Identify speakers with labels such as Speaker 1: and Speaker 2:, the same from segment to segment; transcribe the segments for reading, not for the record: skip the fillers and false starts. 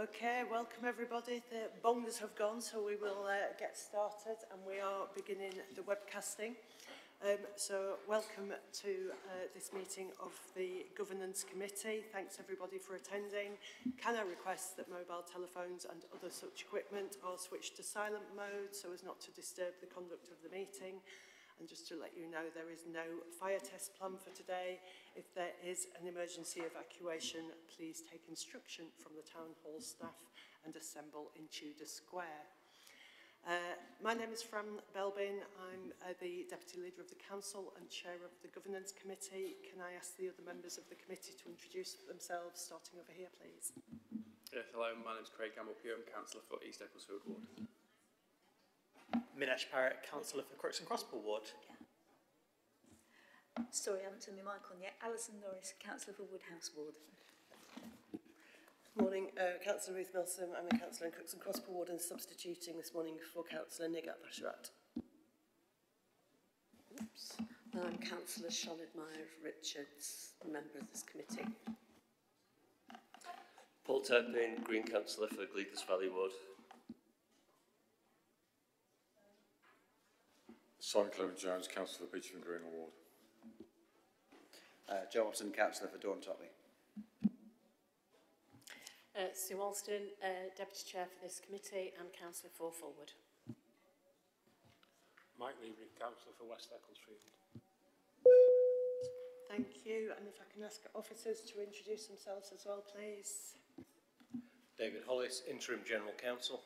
Speaker 1: Okay, welcome everybody. The bongers have gone, so we will get started, and we are beginning the webcasting. So welcome to this meeting of the Governance Committee. Thanks everybody for attending. Can I request that mobile telephones and other such equipment are switched to silent mode so as not to disturb the conduct of the meeting? And just to let you know, there is no fire test plan for today. If there is an emergency evacuation, please take instruction from the Town Hall staff and assemble in Tudor Square. My name is Fran Belbin. I'm the Deputy Leader of the Council and Chair of the Governance Committee. Can I ask the other members of the committee to introduce themselves, starting over here, please?
Speaker 2: Yes, hello, my name is Craig Gamble-Pugh. I'm Councillor for East Ecclesfield Ward.
Speaker 3: Minesh Parrott, Councillor for Crooks and Crosspool Ward.
Speaker 4: Sorry, I haven't turned my mic on yet. Alison Norris, Councillor for Woodhouse Ward.
Speaker 5: Morning, Councillor Ruth Milsom. I'm a councillor in Crooks and Crosspool Ward and substituting this morning for Councillor Nigat Basharat.
Speaker 6: Oops. I'm Councillor Charlotte Meyer-Richards, member of this committee.
Speaker 7: Paul Turpin, Green Councillor for Gleethas Valley Ward.
Speaker 8: Simon Clement Jones, Councillor for Beecham Green Ward.
Speaker 9: Joe Watson, Councillor for Dawn Totley.
Speaker 6: Sue Alston, Deputy Chair for this committee and Councillor for Fulwood.
Speaker 10: Mike Levery, Councillor for West Ecclesfield.
Speaker 1: Thank you. And if I can ask officers to introduce themselves as well, please.
Speaker 11: David Hollis, Interim General Counsel.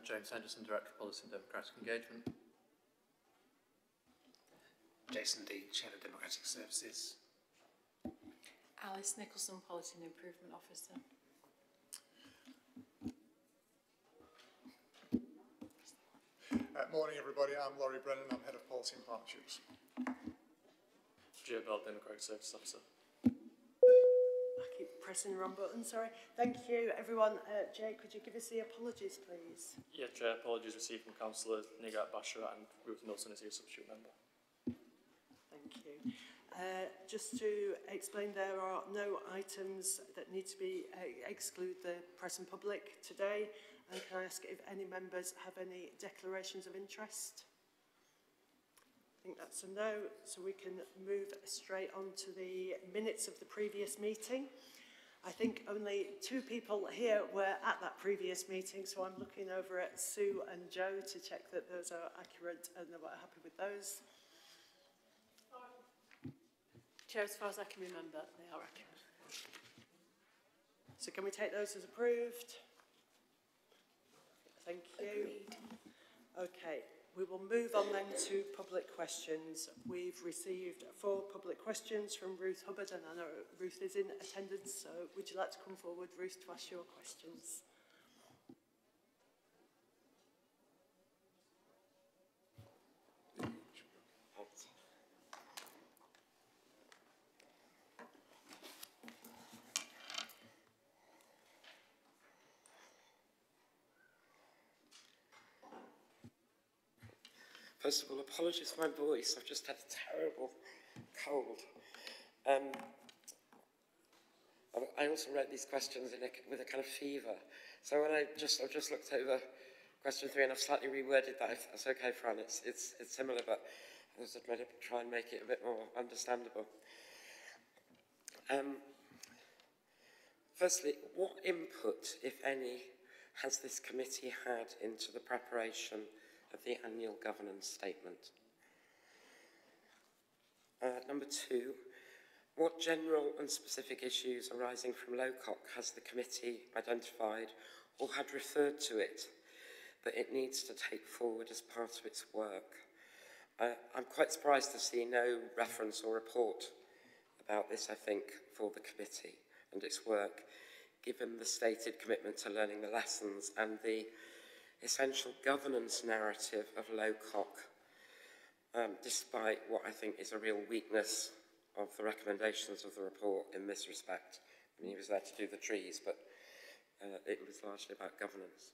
Speaker 2: James Henderson, Director of Policy and Democratic Engagement.
Speaker 12: Jason Dean, Chair of Democratic Services.
Speaker 13: Alice Nicholson, Policy and Improvement Officer.
Speaker 14: Morning everybody, I'm Laurie Brennan, I'm Head of Policy and Partnerships.
Speaker 2: Joe Bell, Democratic Services Officer.
Speaker 1: I keep pressing the wrong button, sorry. Thank you everyone. Jay, could you give us the apologies please?
Speaker 2: Yeah, Chair, apologies received from Councillor Nigat Basharat and Ruth Milson as your substitute member.
Speaker 1: Thank you. Just to explain, there are no items that need to be exclude the press and public today. And can I ask if any members have any declarations of interest? I think that's a no, so we can move straight on to the minutes of the previous meeting. I think only 2 people here were at that previous meeting, so I'm looking over at Sue and Joe to check that those are accurate and that we're happy with those.
Speaker 6: Chair, as far as I can remember, they are accurate.
Speaker 1: So can we take those as approved? Thank you.
Speaker 4: Agreed.
Speaker 1: Okay, we will move on then to public questions. We've received 4 public questions from Ruth Hubbard, and I know Ruth is in attendance, so would you like to come forward, Ruth, to ask your questions?
Speaker 15: First of all, apologies for my voice. I've just had a terrible cold. I also wrote these questions with a kind of fever. So when I've just looked over question 3 and I've slightly reworded that. If that's okay, Fran. It's similar, but I was just going to try and make it a bit more understandable. Firstly, what input, if any, has this committee had into the preparation of the annual governance statement? Number 2, what general and specific issues arising from LOCOC has the committee identified or had referred to it that it needs to take forward as part of its work? I'm quite surprised to see no reference or report about this, I think, for the committee and its work, given the stated commitment to learning the lessons and the essential governance narrative of LOCOC, despite what I think is a real weakness of the recommendations of the report in this respect. I mean, he was there to do the trees, but it was largely about governance.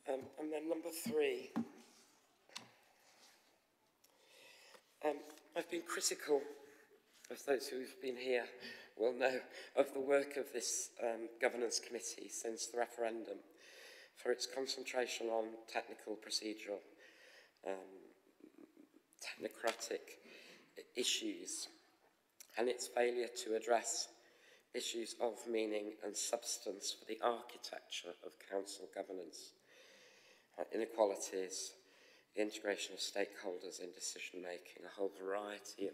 Speaker 15: And then number 3, I've been critical of those who've been here will know of the work of this governance committee since the referendum, for its concentration on technical, procedural, technocratic issues, and its failure to address issues of meaning and substance for the architecture of council governance, inequalities, the integration of stakeholders in decision-making, a whole variety of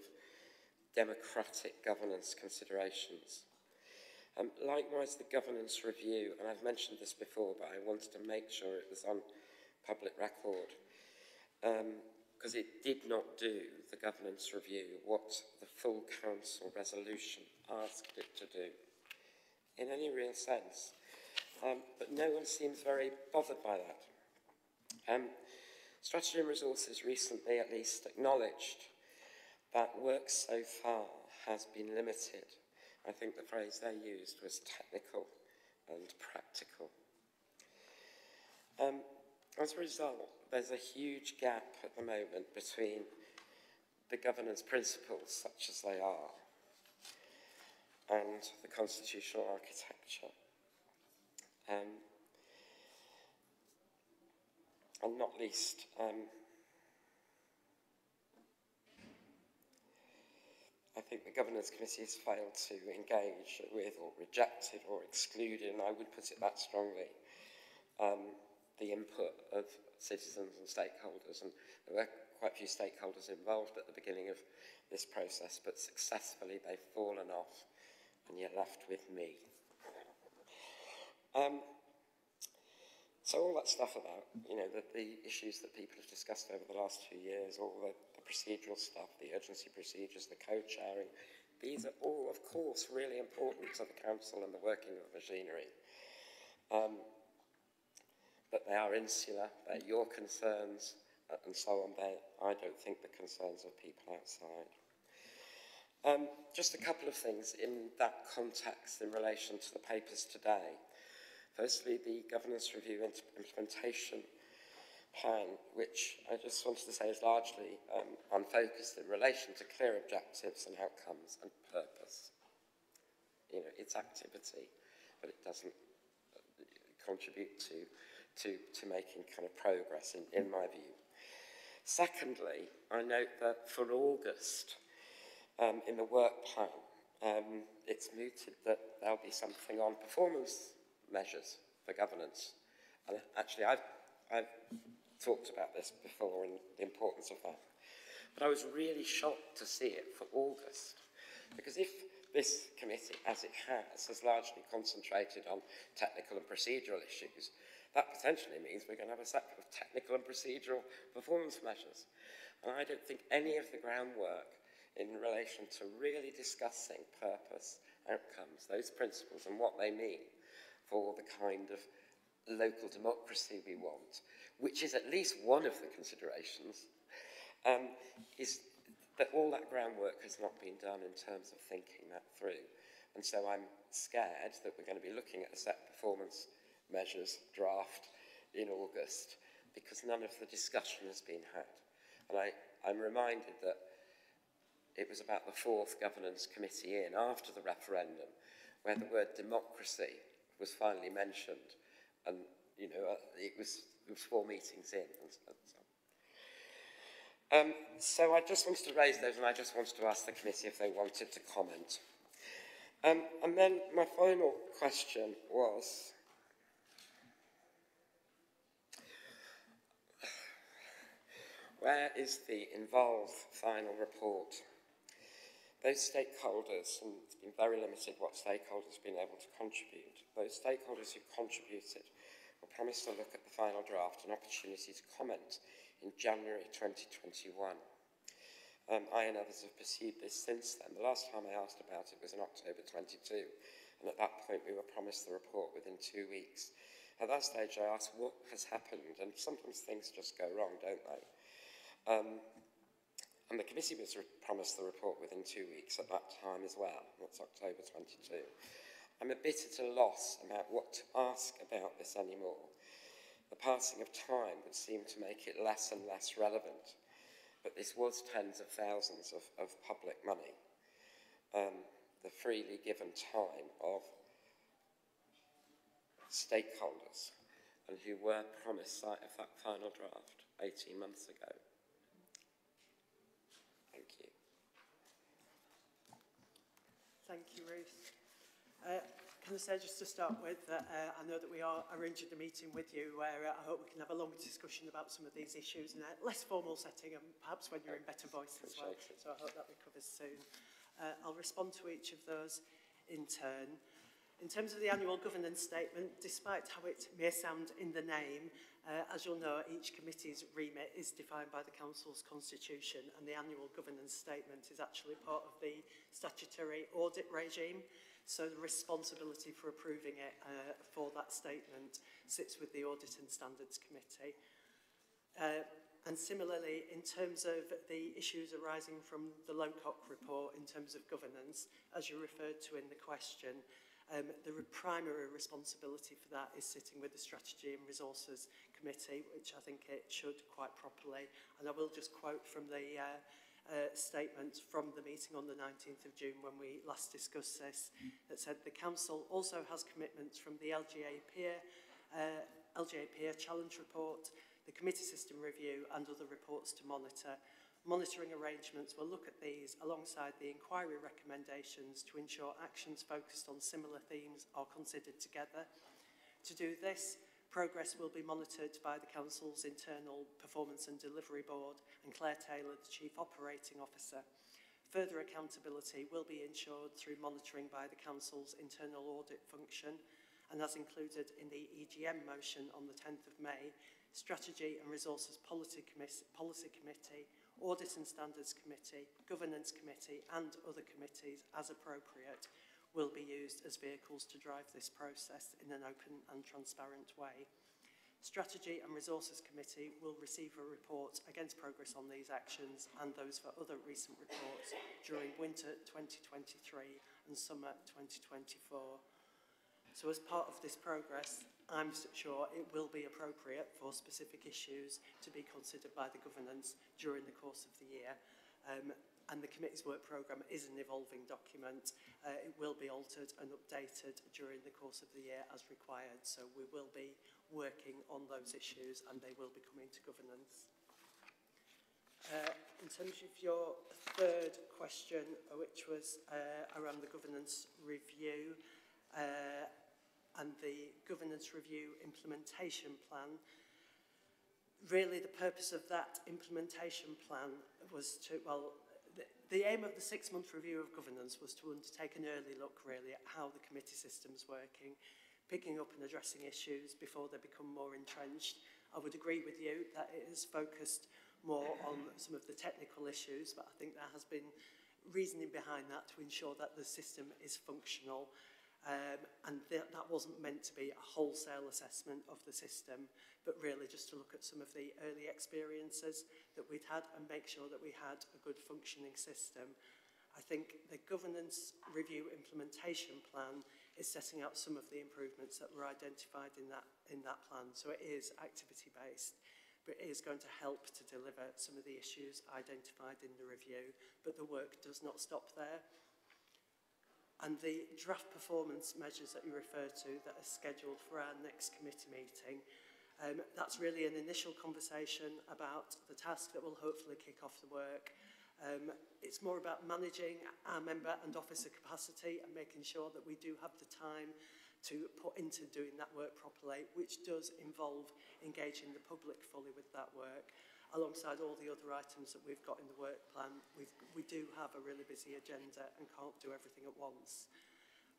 Speaker 15: democratic governance considerations. Likewise, the governance review, and I've mentioned this before, but I wanted to make sure it was on public record, because it did not do, the governance review, what the full council resolution asked it to do, in any real sense. But no one seems very bothered by that. Strategy and Resources recently at least acknowledged that work so far has been limited. I think the phrase they used was technical and practical. As a result, there's a huge gap at the moment between the governance principles, such as they are, and the constitutional architecture. And not least, I think the Governance Committee has failed to engage with or rejected or excluded, and I would put it that strongly, the input of citizens and stakeholders. And there were quite a few stakeholders involved at the beginning of this process, but successfully they've fallen off, and you're left with me. So all that stuff about, the issues that people have discussed over the last 2 years, all the procedural stuff, the urgency procedures, the code-sharing, these are all, of course, really important to the council and the working of the machinery. But they are insular, they're your concerns, and so on. I don't think the concerns of people outside. Just a couple of things in that context in relation to the papers today. Firstly, the Governance Review Implementation Plan, which I just wanted to say is largely unfocused in relation to clear objectives and outcomes and purpose. It's activity, but it doesn't contribute to making kind of progress, in my view. Secondly, I note that for August, in the work plan, it's mooted that there'll be something on performance measures for governance. And actually, I've talked about this before and the importance of that. But I was really shocked to see it for August, because if this committee, as it has largely concentrated on technical and procedural issues, that potentially means we're going to have a set of technical and procedural performance measures. And I don't think any of the groundwork in relation to really discussing purpose, outcomes, those principles and what they mean for the kind of local democracy we want, which is at least one of the considerations, is that all that groundwork has not been done in terms of thinking that through. And so I'm scared that we're going to be looking at a set performance measures draft in August because none of the discussion has been had. And I'm reminded that it was about the fourth governance committee in after the referendum where the word democracy was finally mentioned, and it was 4 meetings in, and so on. So I just wanted to raise those, and I just wanted to ask the committee if they wanted to comment. And then my final question was, where is the involved final report? Those stakeholders, and it's been very limited what stakeholders have been able to contribute, those stakeholders who contributed were promised to look at the final draft and opportunity to comment in January 2021. I and others have pursued this since then. The last time I asked about it was in October 22, and at that point we were promised the report within 2 weeks. At that stage I asked what has happened, and sometimes things just go wrong, don't they? And the committee was promised the report within 2 weeks at that time as well. That's October 22. I'm a bit at a loss about what to ask about this anymore. The passing of time would seem to make it less and less relevant. But this was tens of thousands of public money. the freely given time of stakeholders and who were promised sight of that final draft 18 months ago. Thank you.
Speaker 1: Thank you, Ruth. Can I say, just to start with, that I know that we are arranging a meeting with you where I hope we can have a longer discussion about some of these issues in a less formal setting and perhaps when you're in better voice as well. So I hope that recovers soon. I'll respond to each of those in turn. In terms of the annual governance statement, despite how it may sound in the name, as you'll know, each committee's remit is defined by the Council's constitution, and the annual governance statement is actually part of the statutory audit regime. So the responsibility for approving it for that statement sits with the Audit and Standards Committee. And similarly, in terms of the issues arising from the Lowcock report in terms of governance, as you referred to in the question, the primary responsibility for that is sitting with the Strategy and Resources Committee, which I think it should quite properly. And I will just quote from the statement from the meeting on the 19th of June when we last discussed this, that said the Council also has commitments from the LGA Peer Challenge Report, the Committee System Review and other reports to monitor. Monitoring arrangements will look at these alongside the inquiry recommendations to ensure actions focused on similar themes are considered together. To do this, progress will be monitored by the Council's internal Performance and Delivery Board and Claire Taylor, the Chief Operating Officer. Further accountability will be ensured through monitoring by the Council's internal audit function, and as included in the EGM motion on the 10th of May, Strategy and Resources Policy Committee, Audit and Standards Committee, Governance Committee and other committees, as appropriate, will be used as vehicles to drive this process in an open and transparent way. Strategy and Resources Committee will receive a report against progress on these actions and those for other recent reports during winter 2023 and summer 2024. So as part of this progress, I'm sure it will be appropriate for specific issues to be considered by the governance during the course of the year. And the committee's work programme is an evolving document. It will be altered and updated during the course of the year as required. So we will be working on those issues and they will be coming to governance. In terms of your third question, which was around the governance review and the governance review implementation plan, really the purpose of that implementation plan was to, well, the aim of the 6-month review of governance was to undertake an early look really at how the committee system's working, picking up and addressing issues before they become more entrenched. I would agree with you that it has focused more on some of the technical issues, but I think there has been reasoning behind that to ensure that the system is functional. And that wasn't meant to be a wholesale assessment of the system, but really just to look at some of the early experiences that we'd had and make sure that we had a good functioning system. I think the governance review implementation plan is setting out some of the improvements that were identified in that plan. So it is activity-based, but it is going to help to deliver some of the issues identified in the review, but the work does not stop there. And the draft performance measures that you refer to that are scheduled for our next committee meeting, that's really an initial conversation about the task that will hopefully kick off the work. It's more about managing our member and officer capacity and making sure that we do have the time to put into doing that work properly, which does involve engaging the public fully with that work. Alongside all the other items that we've got in the work plan, we do have a really busy agenda and can't do everything at once.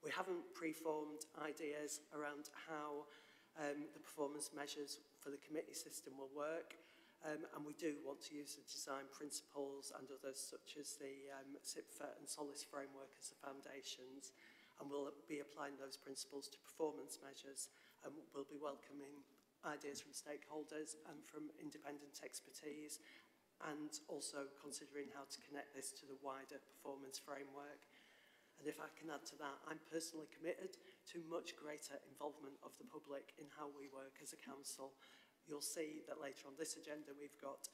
Speaker 1: We haven't pre-formed ideas around how the performance measures for the committee system will work, and we do want to use the design principles and others such as the SIPFA and SOLIS framework as the foundations, and we'll be applying those principles to performance measures, and we'll be welcoming ideas from stakeholders and from independent expertise, and also considering how to connect this to the wider performance framework. And if I can add to that, I'm personally committed to much greater involvement of the public in how we work as a council. You'll see that later on this agenda we've got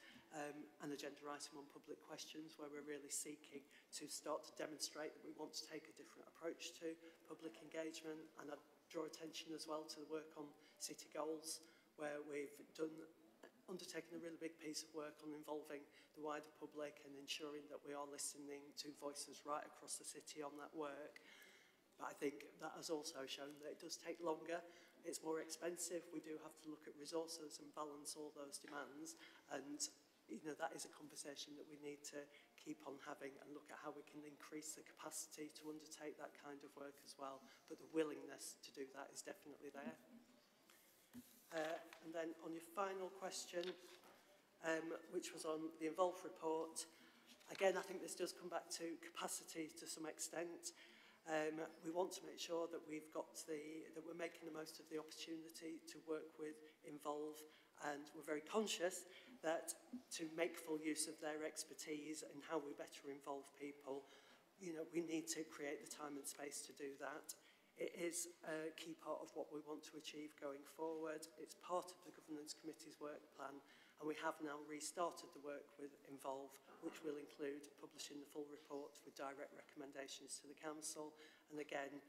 Speaker 1: an agenda item on public questions where we're really seeking to start to demonstrate that we want to take a different approach to public engagement. And I'd draw attention as well to the work on city goals, where we've undertaken a really big piece of work on involving the wider public and ensuring that we are listening to voices right across the city on that work. But I think that has also shown that it does take longer, it's more expensive, we do have to look at resources and balance all those demands, and you know, that is a conversation that we need to keep on having and look at how we can increase the capacity to undertake that kind of work as well. But the willingness to do that is definitely there. And then on your final question, which was on the Involve report, again, I think this does come back to capacity to some extent. We want to make sure that we've got that we're making the most of the opportunity to work with Involve, and we're very conscious that to make full use of their expertise and how we better involve people, you know, we need to create the time and space to do that. It is a key part of what we want to achieve going forward. It's part of the Governance Committee's work plan, and we have now restarted the work with Involve, which will include publishing the full report with direct recommendations to the Council. And again,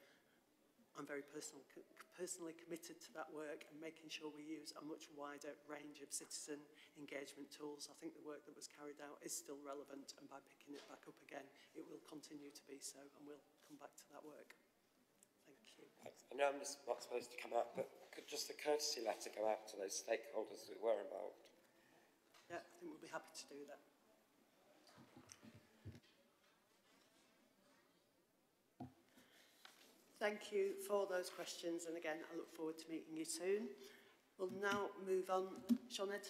Speaker 1: I'm very personally committed to that work and making sure we use a much wider range of citizen engagement tools. I think the work that was carried out is still relevant, and by picking it back up again, it will continue to be so, and we'll come back to that work. Thank you.
Speaker 15: I know I'm just not supposed to come out, but could just a courtesy letter go out to those stakeholders who were involved?
Speaker 1: Yeah, I think we'll be happy to do that. Thank you for those questions, and again, I look forward to meeting you soon. We'll now move on. Sinead?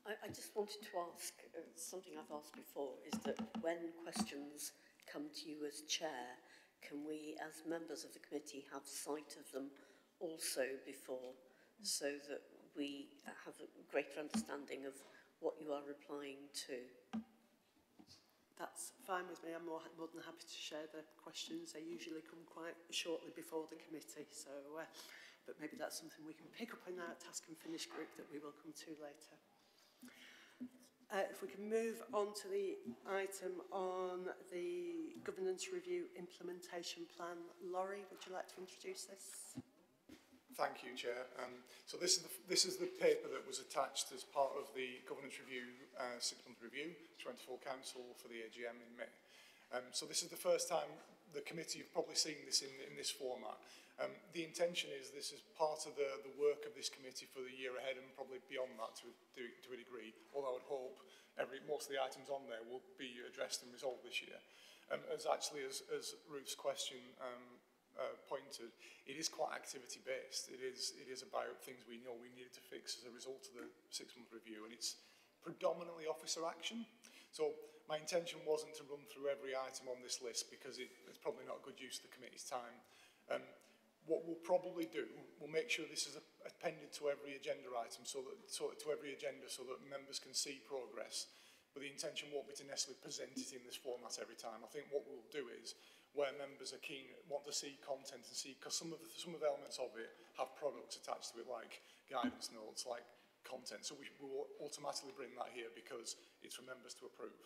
Speaker 6: I just wanted to ask, something I've asked before, is that when questions come to you as chair, can we, as members of the committee, have sight of them also before, so that we have a greater understanding of what you are replying to?
Speaker 1: That's fine with me. I'm more than happy to share the questions. They usually come quite shortly before the committee, so but maybe that's something we can pick up in our task and finish group that we will come to later. If we can move on to the item on the governance review implementation plan. Laurie, would you like to introduce this?
Speaker 14: Thank you, Chair. So this is the paper that was attached as part of the governance review, 6-month review, which went to full council for the AGM in May. So this is the first time the committee have probably seen this in this format. The intention is this is part of the work of this committee for the year ahead, and probably beyond that to a degree, although I would hope most of the items on there will be addressed and resolved this year. As Ruth's question pointed, it is quite activity based. It is about things we know we needed to fix as a result of the 6-month review, and it's predominantly officer action. So my intention wasn't to run through every item on this list, because it's probably not a good use of the committee's time. What we'll probably do, we'll make sure this is appended to every agenda item, so that members can see progress. But the intention won't be to necessarily present it in this format every time. I think what we'll do is, where members are keen, want to see content and see, because some of the elements of it have products attached to it, like guidance notes, like content. So we will automatically bring that here because it's for members to approve.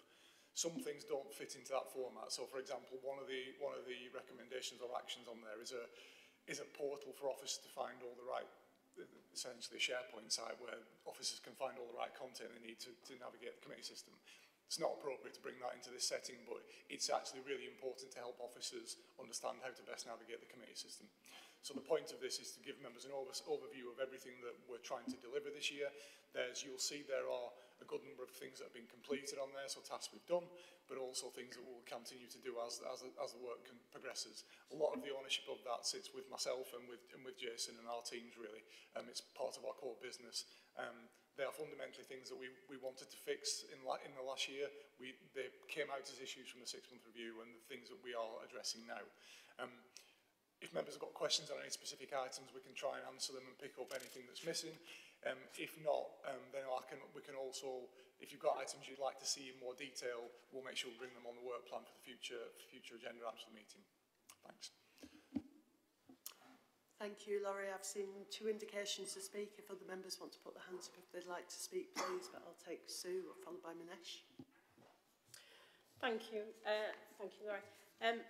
Speaker 14: Some things don't fit into that format. So, for example, one of the recommendations or actions on there is a portal for officers to find all the right, essentially a SharePoint site where officers can find all the right content they need to navigate the committee system. It's not appropriate to bring that into this setting, but it's actually really important to help officers understand how to best navigate the committee system. So the point of this is to give members an overview of everything that we're trying to deliver this year. You'll see there are a good number of things that have been completed on there, so tasks we've done, but also things that we'll continue to do as the work progresses. A lot of the ownership of that sits with myself and with Jason and our teams, really. It's part of our core business. They are fundamentally things that we wanted to fix in the last year. They came out as issues from the 6-month review, and the things that we are addressing now. If members have got questions on any specific items, we can try and answer them and pick up anything that's missing. If not, then we can also, if you've got items you'd like to see in more detail, we'll make sure we bring them on the work plan for the future agenda items for the meeting. Thanks.
Speaker 1: Thank you, Laurie. I've seen 2 indications to speak. If other members want to put their hands up if they'd like to speak, please. But I'll take Sue, followed by Minesh.
Speaker 16: Thank you, Laurie.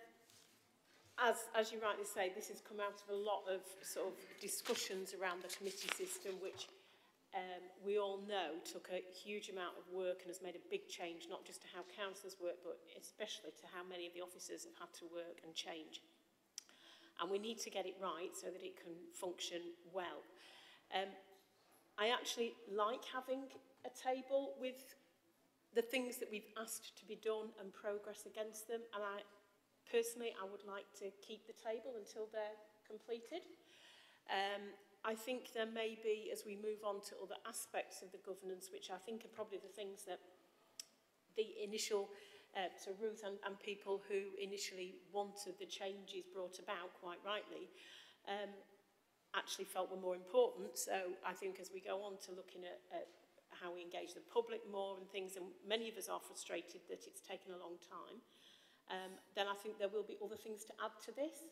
Speaker 16: As you rightly say, this has come out of a lot of sort of discussions around the committee system, which we all know took a huge amount of work and has made a big change, not just to how councillors work, but especially to how many of the officers have had to work and change. And we need to get it right so that it can function well. I actually like having a table with the things that we've asked to be done and progress against them, and personally I would like to keep the table until they're completed. I think there may be, as we move on to other aspects of the governance, which I think are probably the things that the initial, so Ruth and people who initially wanted the changes brought about, quite rightly, actually felt were more important. So I think as we go on to looking at how we engage the public more and things, and many of us are frustrated that it's taken a long time, then I think there will be other things to add to this.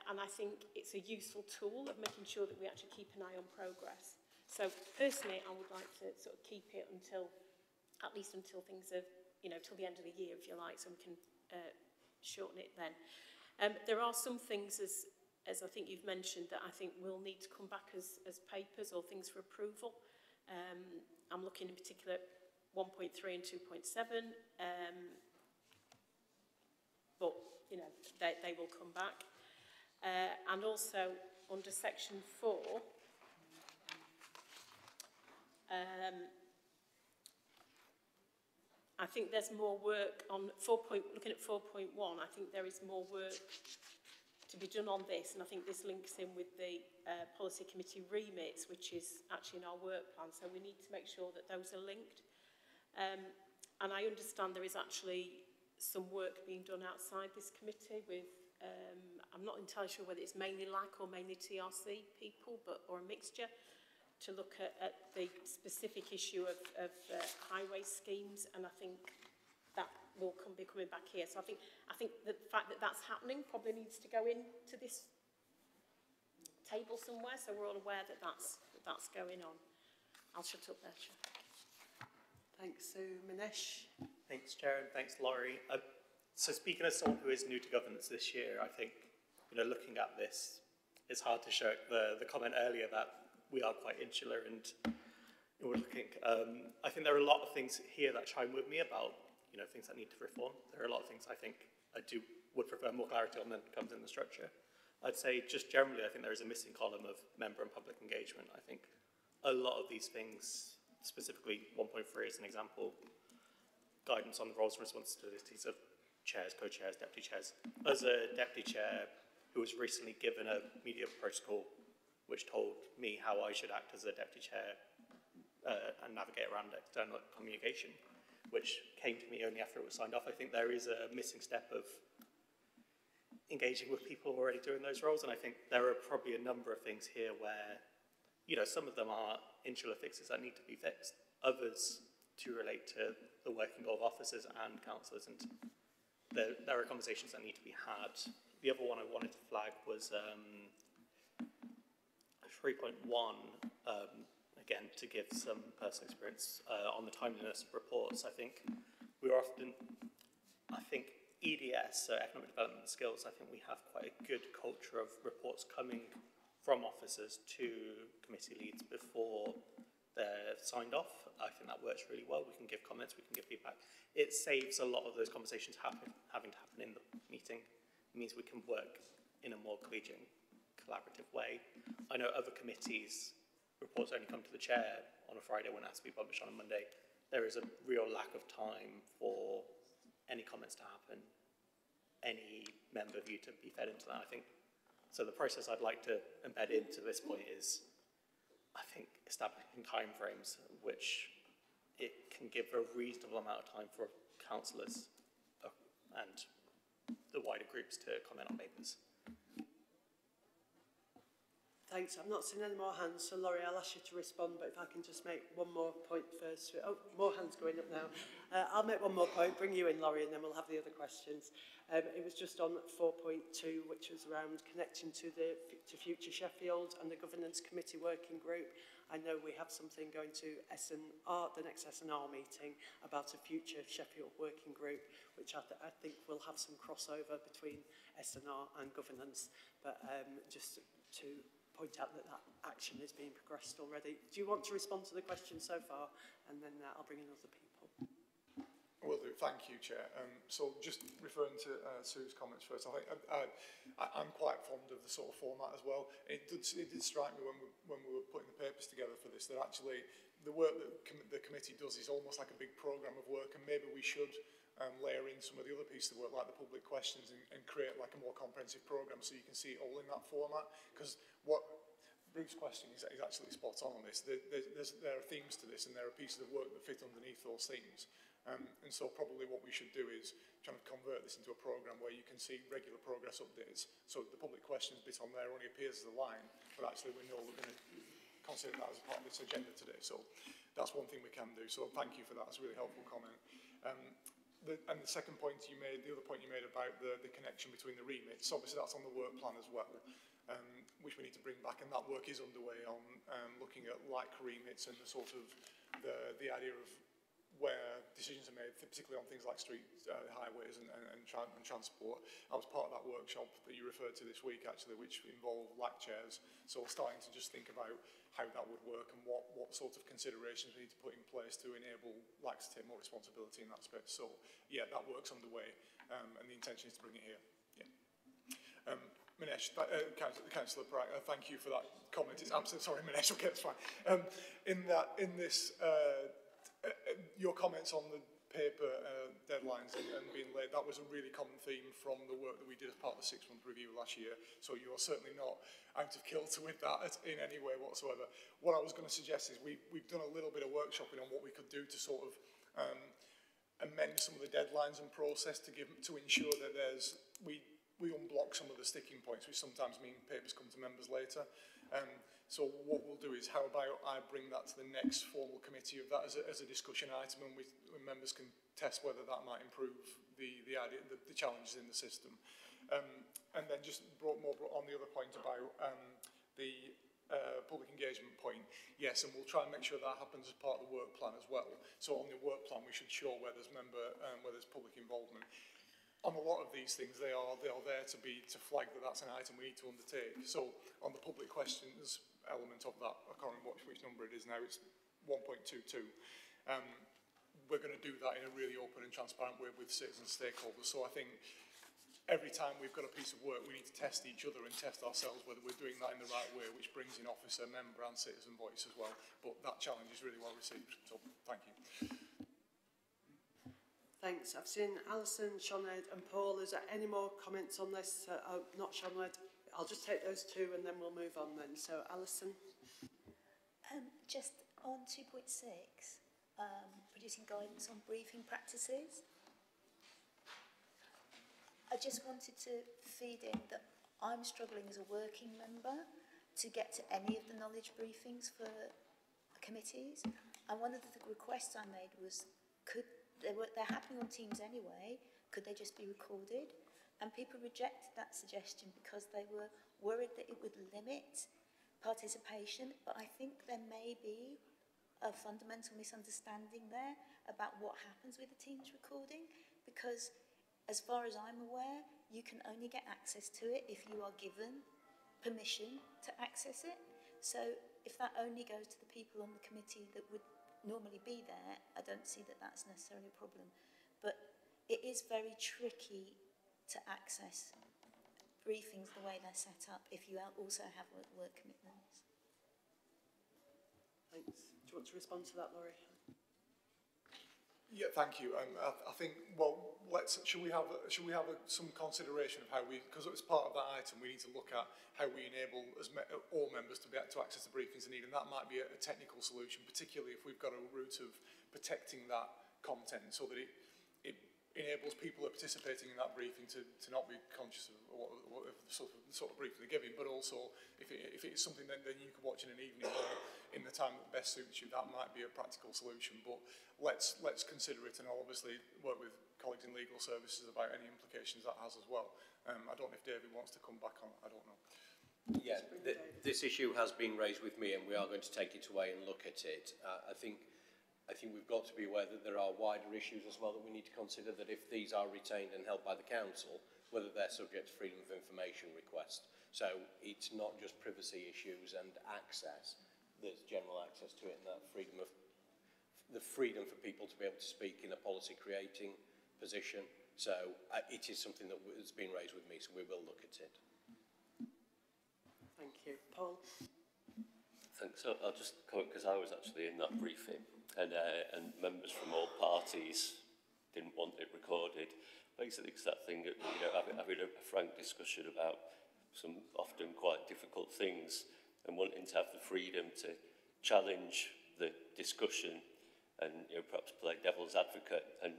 Speaker 16: And I think it's a useful tool of making sure that we actually keep an eye on progress. So personally, I would like to sort of keep it until, at least until things are, you know, till the end of the year, if you like, so we can shorten it then. There are some things, as I think you've mentioned, that I think will need to come back as papers or things for approval. I'm looking in particular at 1.3 and 2.7, but, you know, they will come back. And also under section 4, I think there's more work on looking at 4.1. I think there is more work to be done on this, and I think this links in with the policy committee remits, which is actually in our work plan. So we need to make sure that those are linked. And I understand there is actually some work being done outside this committee with. I'm not entirely sure whether it's mainly LAC or mainly TRC people, or a mixture, to look at the specific issue of highway schemes, and I think that will be coming back here. So I think the fact that that's happening probably needs to go into this table somewhere, so we're all aware that that's going on. I'll shut up there, Chair.
Speaker 1: Thanks, Sue. Minesh.
Speaker 3: Thanks, Chair, and thanks, Laurie. So speaking as someone who is new to governance this year, I think, you know, looking at this, it's hard to shirk the comment earlier that we are quite insular and we're looking. I think there are a lot of things here that chime with me about, you know, things that need to reform. There are a lot of things I think I would prefer more clarity on than comes in the structure. I'd say just generally, I think there is a missing column of member and public engagement. I think a lot of these things, specifically 1.3 as an example, guidance on the roles and responsibilities of chairs, co-chairs, deputy chairs. As a deputy chair who was recently given a media protocol which told me how I should act as a deputy chair and navigate around external communication, which came to me only after it was signed off, I think there is a missing step of engaging with people already doing those roles, and I think there are probably a number of things here where, you know, some of them are insular fixes that need to be fixed, others to relate to the working of officers and councillors, and there are conversations that need to be had. The other one I wanted to flag was 3.1, again, to give some personal experience on the timeliness of reports. I think EDS, so Economic Development and Skills, I think we have quite a good culture of reports coming from officers to committee leads before they're signed off. I think that works really well. We can give comments, we can give feedback. It saves a lot of those conversations having to happen in the meeting. It means we can work in a more collegiate, collaborative way. I know other committees, reports only come to the chair on a Friday when it has to be published on a Monday. There is a real lack of time for any comments to happen, any member view to be fed into that, I think. So the process I'd like to embed into this point is, I think, establishing timeframes which it can give a reasonable amount of time for councillors and the wider groups to comment on papers.
Speaker 1: Thanks. I've not seen any more hands, so Laurie, I'll ask you to respond, but if I can just make one more point first. Oh, more hands going up now. I'll make one more point, bring you in, Laurie, and then we'll have the other questions. It was just on 4.2, which was around connecting to Future Sheffield and the Governance Committee Working Group. I know we have something going to S&R, the next S&R meeting, about a Future Sheffield Working Group, which I think will have some crossover between S&R and governance, but just to point out that action is being progressed already. Do you want to respond to the question so far? And then I'll bring in other people.
Speaker 14: Will do. Thank you, Chair. So just referring to Sue's comments first, I think I'm quite fond of the sort of format as well. It did strike me when we were putting the papers together for this that actually the work that the committee does is almost like a big programme of work, and maybe we should layer in some of the other pieces of work like the public questions and create like a more comprehensive programme so you can see it all in that format. Because what Bruce's question is actually spot on this. There are themes to this, and there are pieces of work that fit underneath those themes. And so probably what we should do is try to convert this into a programme where you can see regular progress updates. So the public questions bit on there only appears as a line, but actually we know we're going to consider that as a part of this agenda today. So that's one thing we can do. So thank you for that. It's a really helpful comment. And the second point you made, the other point you made about the connection between the remits, obviously that's on the work plan as well, which we need to bring back, and that work is underway on looking at like remits and the sort of the idea of where decisions are made, particularly on things like street highways and transport. I was part of that workshop that you referred to this week, actually, which involved LAC chairs. So starting to just think about how that would work and what sort of considerations we need to put in place to enable LACs to take more responsibility in that space. So yeah, that work's underway, and the intention is to bring it here. Yeah. Minesh, Councillor Pratt, thank you for that comment. It's absolutely, sorry, Minesh, okay, that's fine. Your comments on the paper deadlines and being late, that was a really common theme from the work that we did as part of the 6-month review last year. So you are certainly not out of kilter with that in any way whatsoever. What I was going to suggest is we've done a little bit of workshopping on what we could do to sort of amend some of the deadlines and process to ensure that we unblock some of the sticking points, which sometimes mean papers come to members later. So what we'll do is, how about I bring that to the next formal committee of that as a discussion item, and members can test whether that might improve the challenges in the system. And then just more on the other point about the public engagement point, yes, and we'll try and make sure that happens as part of the work plan as well. So on the work plan, we should show where there's public involvement. On a lot of these things, they are there to flag that that's an item we need to undertake. So on the public questions element of that, I can't remember which number it is now, it's 1.22. We're going to do that in a really open and transparent way with citizen stakeholders. So I think every time we've got a piece of work, we need to test each other and test ourselves whether we're doing that in the right way, which brings in officer, member and citizen voice as well. But that challenge is really well received, so thank you.
Speaker 1: Thanks. I've seen Alison, Sinead and Paul. Is there any more comments on this? Not Sinead. I'll just take those two and then we'll move on then. So, Alison.
Speaker 4: Just on 2.6, producing guidance on briefing practices. I just wanted to feed in that I'm struggling as a working member to get to any of the knowledge briefings for committees. And one of the requests I made was, they're happening on Teams anyway, could they just be recorded? And people rejected that suggestion because they were worried that it would limit participation. But I think there may be a fundamental misunderstanding there about what happens with the Teams recording, because as far as I'm aware, you can only get access to it if you are given permission to access it. So if that only goes to the people on the committee that would normally be there, I don't see that that's necessarily a problem. But it is very tricky to access briefings the way they're set up if you also have work commitments.
Speaker 1: Thanks. Do you want to respond to that, Laurie?
Speaker 14: Yeah, thank you. I think, well, should we have some consideration of how because as part of that item, we need to look at how we enable all members to be able to access the briefings they need, and that might be a technical solution, particularly if we've got a route of protecting that content so that enables people who are participating in that briefing to not be conscious of what the sort of briefing they're giving, but also if it's something that then you can watch in an evening or in the time that best suits you, that might be a practical solution. But let's consider it, and I'll obviously work with colleagues in legal services about any implications that has as well. I don't know if David wants to come back on, I don't know.
Speaker 11: Yeah, this issue has been raised with me, and we are going to take it away and look at it. I think we've got to be aware that there are wider issues as well that we need to consider, that if these are retained and held by the council, whether they're subject to freedom of information request. So it's not just privacy issues and access, there's general access to it, and that the freedom for people to be able to speak in a policy creating position. So it is something that has been raised with me, so we will look at it.
Speaker 1: Thank you. Paul?
Speaker 7: Thanks. So I'll just comment, because I was actually in that briefing, and members from all parties didn't want it recorded. Basically, it's that thing that, you know, having a frank discussion about some often quite difficult things, and wanting to have the freedom to challenge the discussion and, you know, perhaps play devil's advocate and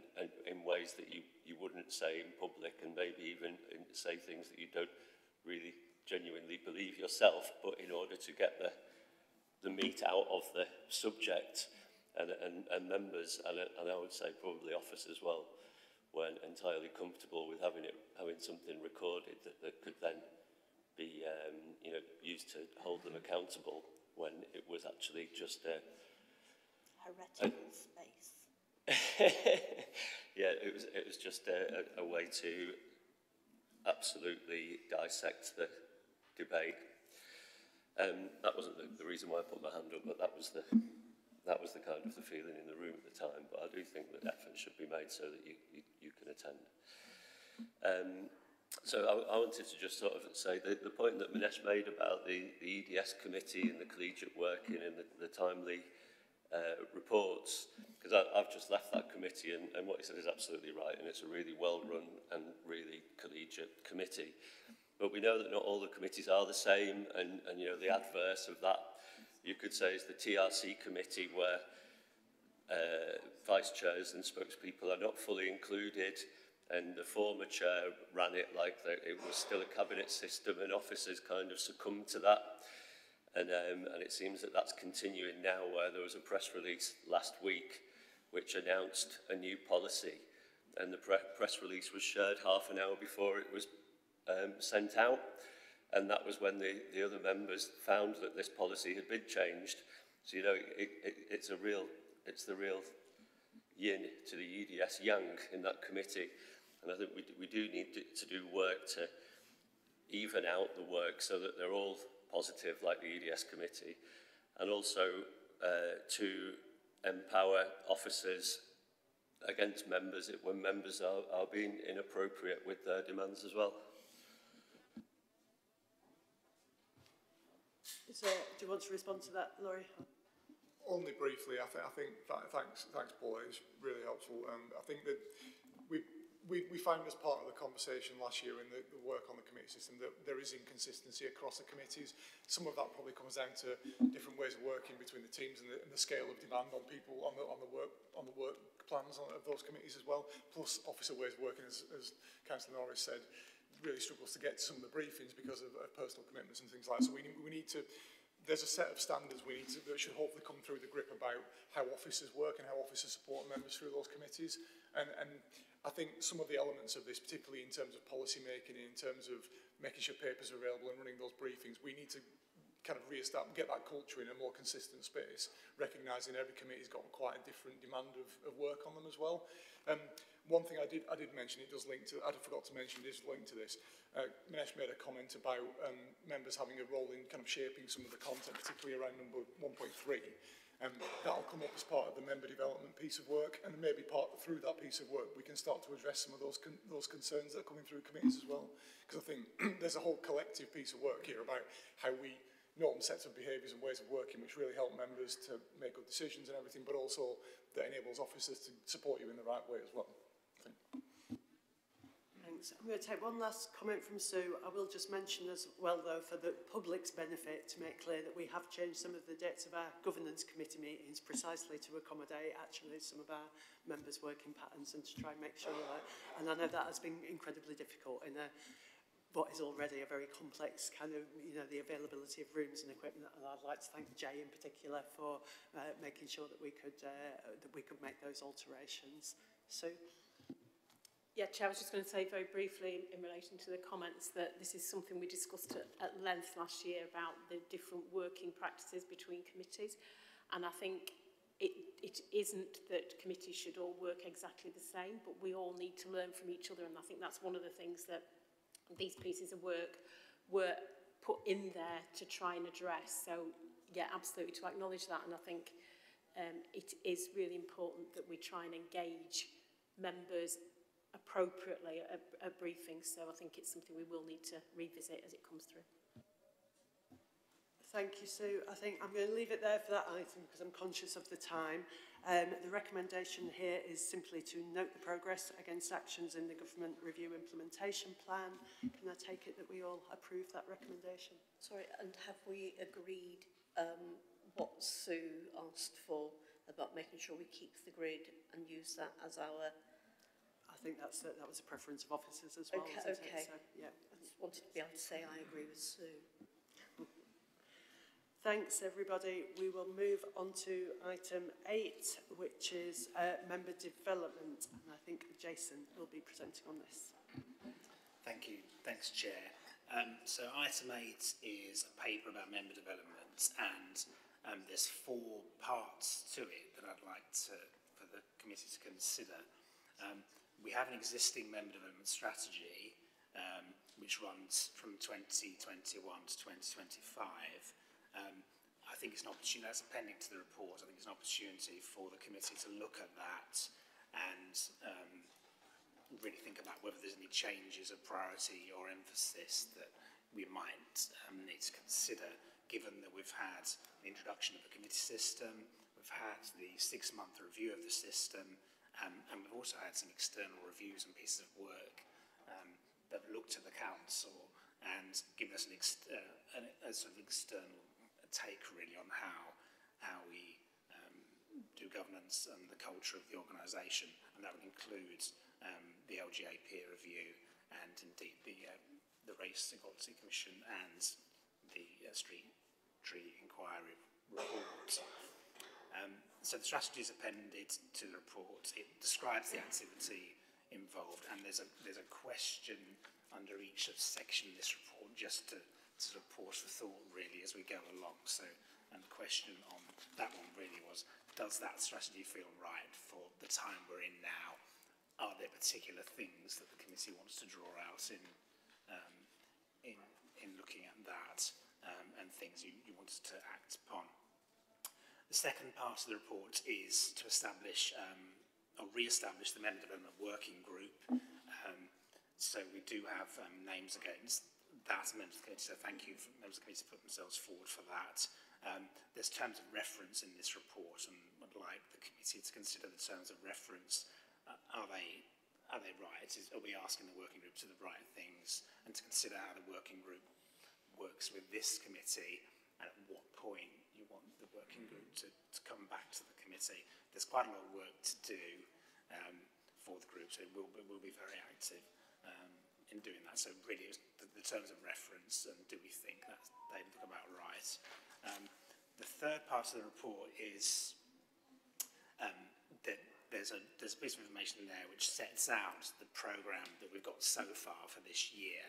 Speaker 7: in ways that you wouldn't say in public, and maybe even say things that you don't really genuinely believe yourself, but in order to get the meat out of the subject, and members, and I would say probably officers as well, weren't entirely comfortable with having something recorded that could then be you know, used to hold them accountable, when it was actually just a
Speaker 4: heretical space.
Speaker 7: Yeah, it was just a way to absolutely dissect the debate. That wasn't the reason why I put my hand up, but that was the kind of the feeling in the room at the time. But I do think that effort should be made so that you can attend. So I wanted to just sort of say the point that Minesh made about the EDS committee and the collegiate working and the timely reports, because I've just left that committee, and what he said is absolutely right, and it's a really well-run and really collegiate committee. But we know that not all the committees are the same, and you know, the adverse of that, you could say, is the TRC committee, where vice chairs and spokespeople are not fully included, and the former chair ran it like it was still a cabinet system, and officers kind of succumbed to that. And it seems that that's continuing now, where there was a press release last week which announced a new policy, and the press release was shared half an hour before it was sent out, and that was when the other members found that this policy had been changed. So, you know, it's the real yin to the EDS yang in that committee, and I think we do need to do work to even out the work so that they're all positive, like the EDS committee, and also to empower officers against members when members are being inappropriate with their demands as well.
Speaker 1: Do you want to respond to that, Laurie?
Speaker 14: Only briefly, I think thanks Paul, it's really helpful. I think that we found as part of the conversation last year in the work on the committee system that there is inconsistency across the committees. Some of that probably comes down to different ways of working between the teams and the scale of demand on people on the work plans of those committees as well. Plus officer ways of working, as Councillor Norris said, really struggles to get to some of the briefings because of personal commitments and things like that. So we need to, there's a set of standards that should hopefully come through the grip about how officers work and how officers support members through those committees. And I think some of the elements of this, particularly in terms of policy making, in terms of making sure papers are available and running those briefings, we need to kind of get that culture in a more consistent space, recognising every committee's got quite a different demand of work on them as well. One thing I did mention, it does link to, I forgot to mention, it is linked to this. Minesh made a comment about members having a role in kind of shaping some of the content, particularly around number 1.3. That'll come up as part of the member development piece of work, and maybe through that piece of work we can start to address some of those concerns that are coming through committees as well. Because I think there's a whole collective piece of work here about how we norm sets of behaviours and ways of working which really help members to make good decisions and everything, but also that enables officers to support you in the right way as well.
Speaker 1: Thanks. So I'm going to take one last comment from Sue. I will just mention as well, though, for the public's benefit, to make clear that we have changed some of the dates of our governance committee meetings precisely to accommodate actually some of our members' working patterns and to try and make sure that, and I know that has been incredibly difficult in what is already a very complex kind of, the availability of rooms and equipment. And I'd like to thank Jay in particular for making sure that we could make those alterations. Sue?
Speaker 16: Yeah, Chair, I was just going to say very briefly in relation to the comments that this is something we discussed at length last year about the different working practices between committees. And I think it isn't that committees should all work exactly the same, but we all need to learn from each other. And I think that's one of the things that these pieces of work were put in there to try and address. So, yeah, absolutely, to acknowledge that. And I think it is really important that we try and engage members appropriately at briefings, so I think it's something we will need to revisit as it comes through.
Speaker 1: Thank you, Sue. I think I'm going to leave it there for that item because I'm conscious of the time. The recommendation here is simply to note the progress against actions in the Government Review Implementation Plan. Can I take it that we all approve that recommendation?
Speaker 6: Sorry, and have we agreed what Sue asked for about making sure we keep the grid and use that as our...
Speaker 1: I think that was a preference of officers as well.
Speaker 6: Okay.
Speaker 1: So, yeah.
Speaker 6: I just wanted to be able to say I agree with Sue.
Speaker 1: Thanks, everybody. We will move on to item 8, which is member development. And I think Jason will be presenting on this.
Speaker 12: Thank you. Thanks, Chair. So item 8 is a paper about member development, and there's 4 parts to it that I'd like for the committee to consider. We have an existing member development strategy which runs from 2021 to 2025. I think it's an opportunity, that's appending to the report, I think it's an opportunity for the committee to look at that and really think about whether there's any changes of priority or emphasis that we might need to consider, given that we've had the introduction of a committee system, we've had the 6-month review of the system, and we've also had some external reviews and pieces of work that have looked at the council and given us a sort of external take really on how we do governance and the culture of the organisation, and that would include the LGA peer review and indeed the Race Equality Commission and the Street Tree Inquiry report. So the strategy is appended to the report. It describes the activity involved, and there's a question under each section of this report just to sort of pause for thought really as we go along. So, and the question on that one really was, does that strategy feel right for the time we're in now? Are there particular things that the committee wants to draw out in looking at that and things you wanted to act upon? The second part of the report is to establish or re-establish the member development working group. So we do have names against that members of the committee, so thank you for members of the committee to put themselves forward for that. There's terms of reference in this report, and I'd like the committee to consider the terms of reference. Are they right? Are we asking the working group to the right things, and to consider how the working group works with this committee, and at what point you want the working group to come back to the committee. There's quite a lot of work to do for the group, so it will be very active in doing that. So really it's the terms of reference, and do we think that they look about right. The third part of the report is that there's a piece of information in there which sets out the programme that we've got so far for this year.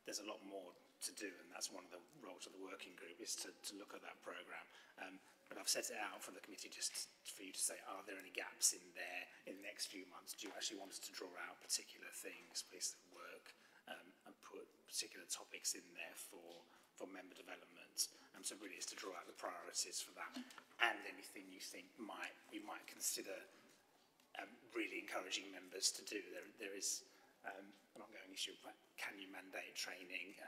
Speaker 12: There's a lot more to do, and that's one of the roles of the working group, is to look at that programme. But I've set it out for the committee just for you to say, are there any gaps in there in the next few months? Do you actually want us to draw out particular things, pieces of work, and put particular topics in there for member development? So really it's to draw out the priorities for that, and anything you think you might consider really encouraging members to do. There is an ongoing issue, can you mandate training?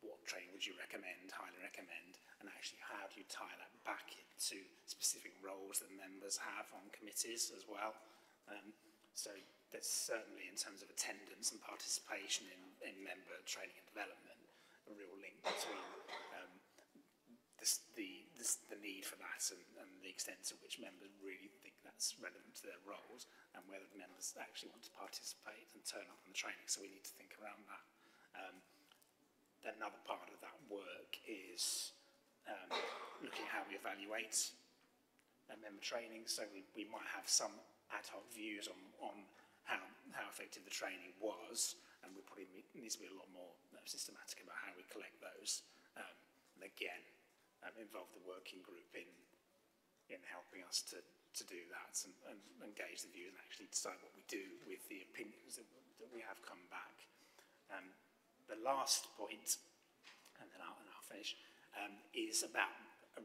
Speaker 12: What training would you recommend, highly recommend? And actually, how do you tie that back into specific roles that members have on committees as well? So there's certainly, in terms of attendance and participation in member training and development, a real link between the need for that and the extent to which members really think that's relevant to their roles, and whether members actually want to participate and turn up on the training. So we need to think around that. Another part of that work is looking at how we evaluate member training. So we might have some ad hoc views on how effective the training was, and it needs to be a lot more systematic about how we collect those. And again, involve the working group in helping us to do that and engage the views and actually decide what we do with the opinions that we have come back. The last point, and then I'll finish, is about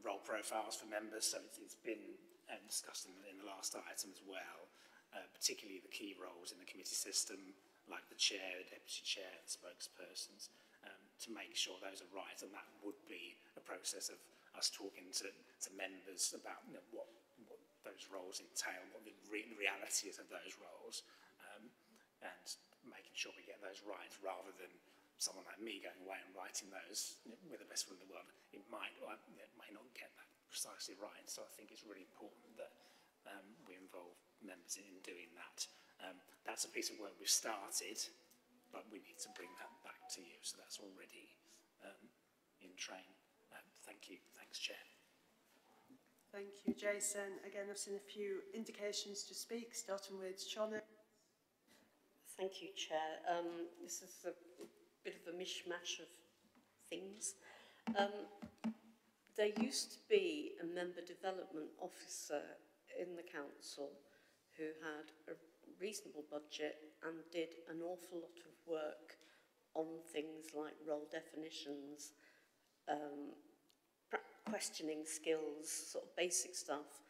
Speaker 12: role profiles for members. So it's been discussed in the last item as well, particularly the key roles in the committee system, like the chair, the deputy chair, the spokespersons, to make sure those are right. And that would be a process of us talking to members about what those roles entail, what the reality is of those roles, and making sure we get those right, rather than someone like me going away and writing those with the best will in the world. It might not get that precisely right. So I think it's really important that we involve members in doing that. That's a piece of work we've started, but we need to bring that back to you. So that's already in train. Thank you. Thanks, Chair.
Speaker 1: Thank you, Jason. Again, I've seen a few indications to speak, starting with Shona.
Speaker 6: Thank you, Chair. This is a bit of a mishmash of things. There used to be a member development officer in the council who had a reasonable budget and did an awful lot of work on things like role definitions, questioning skills, sort of basic stuff.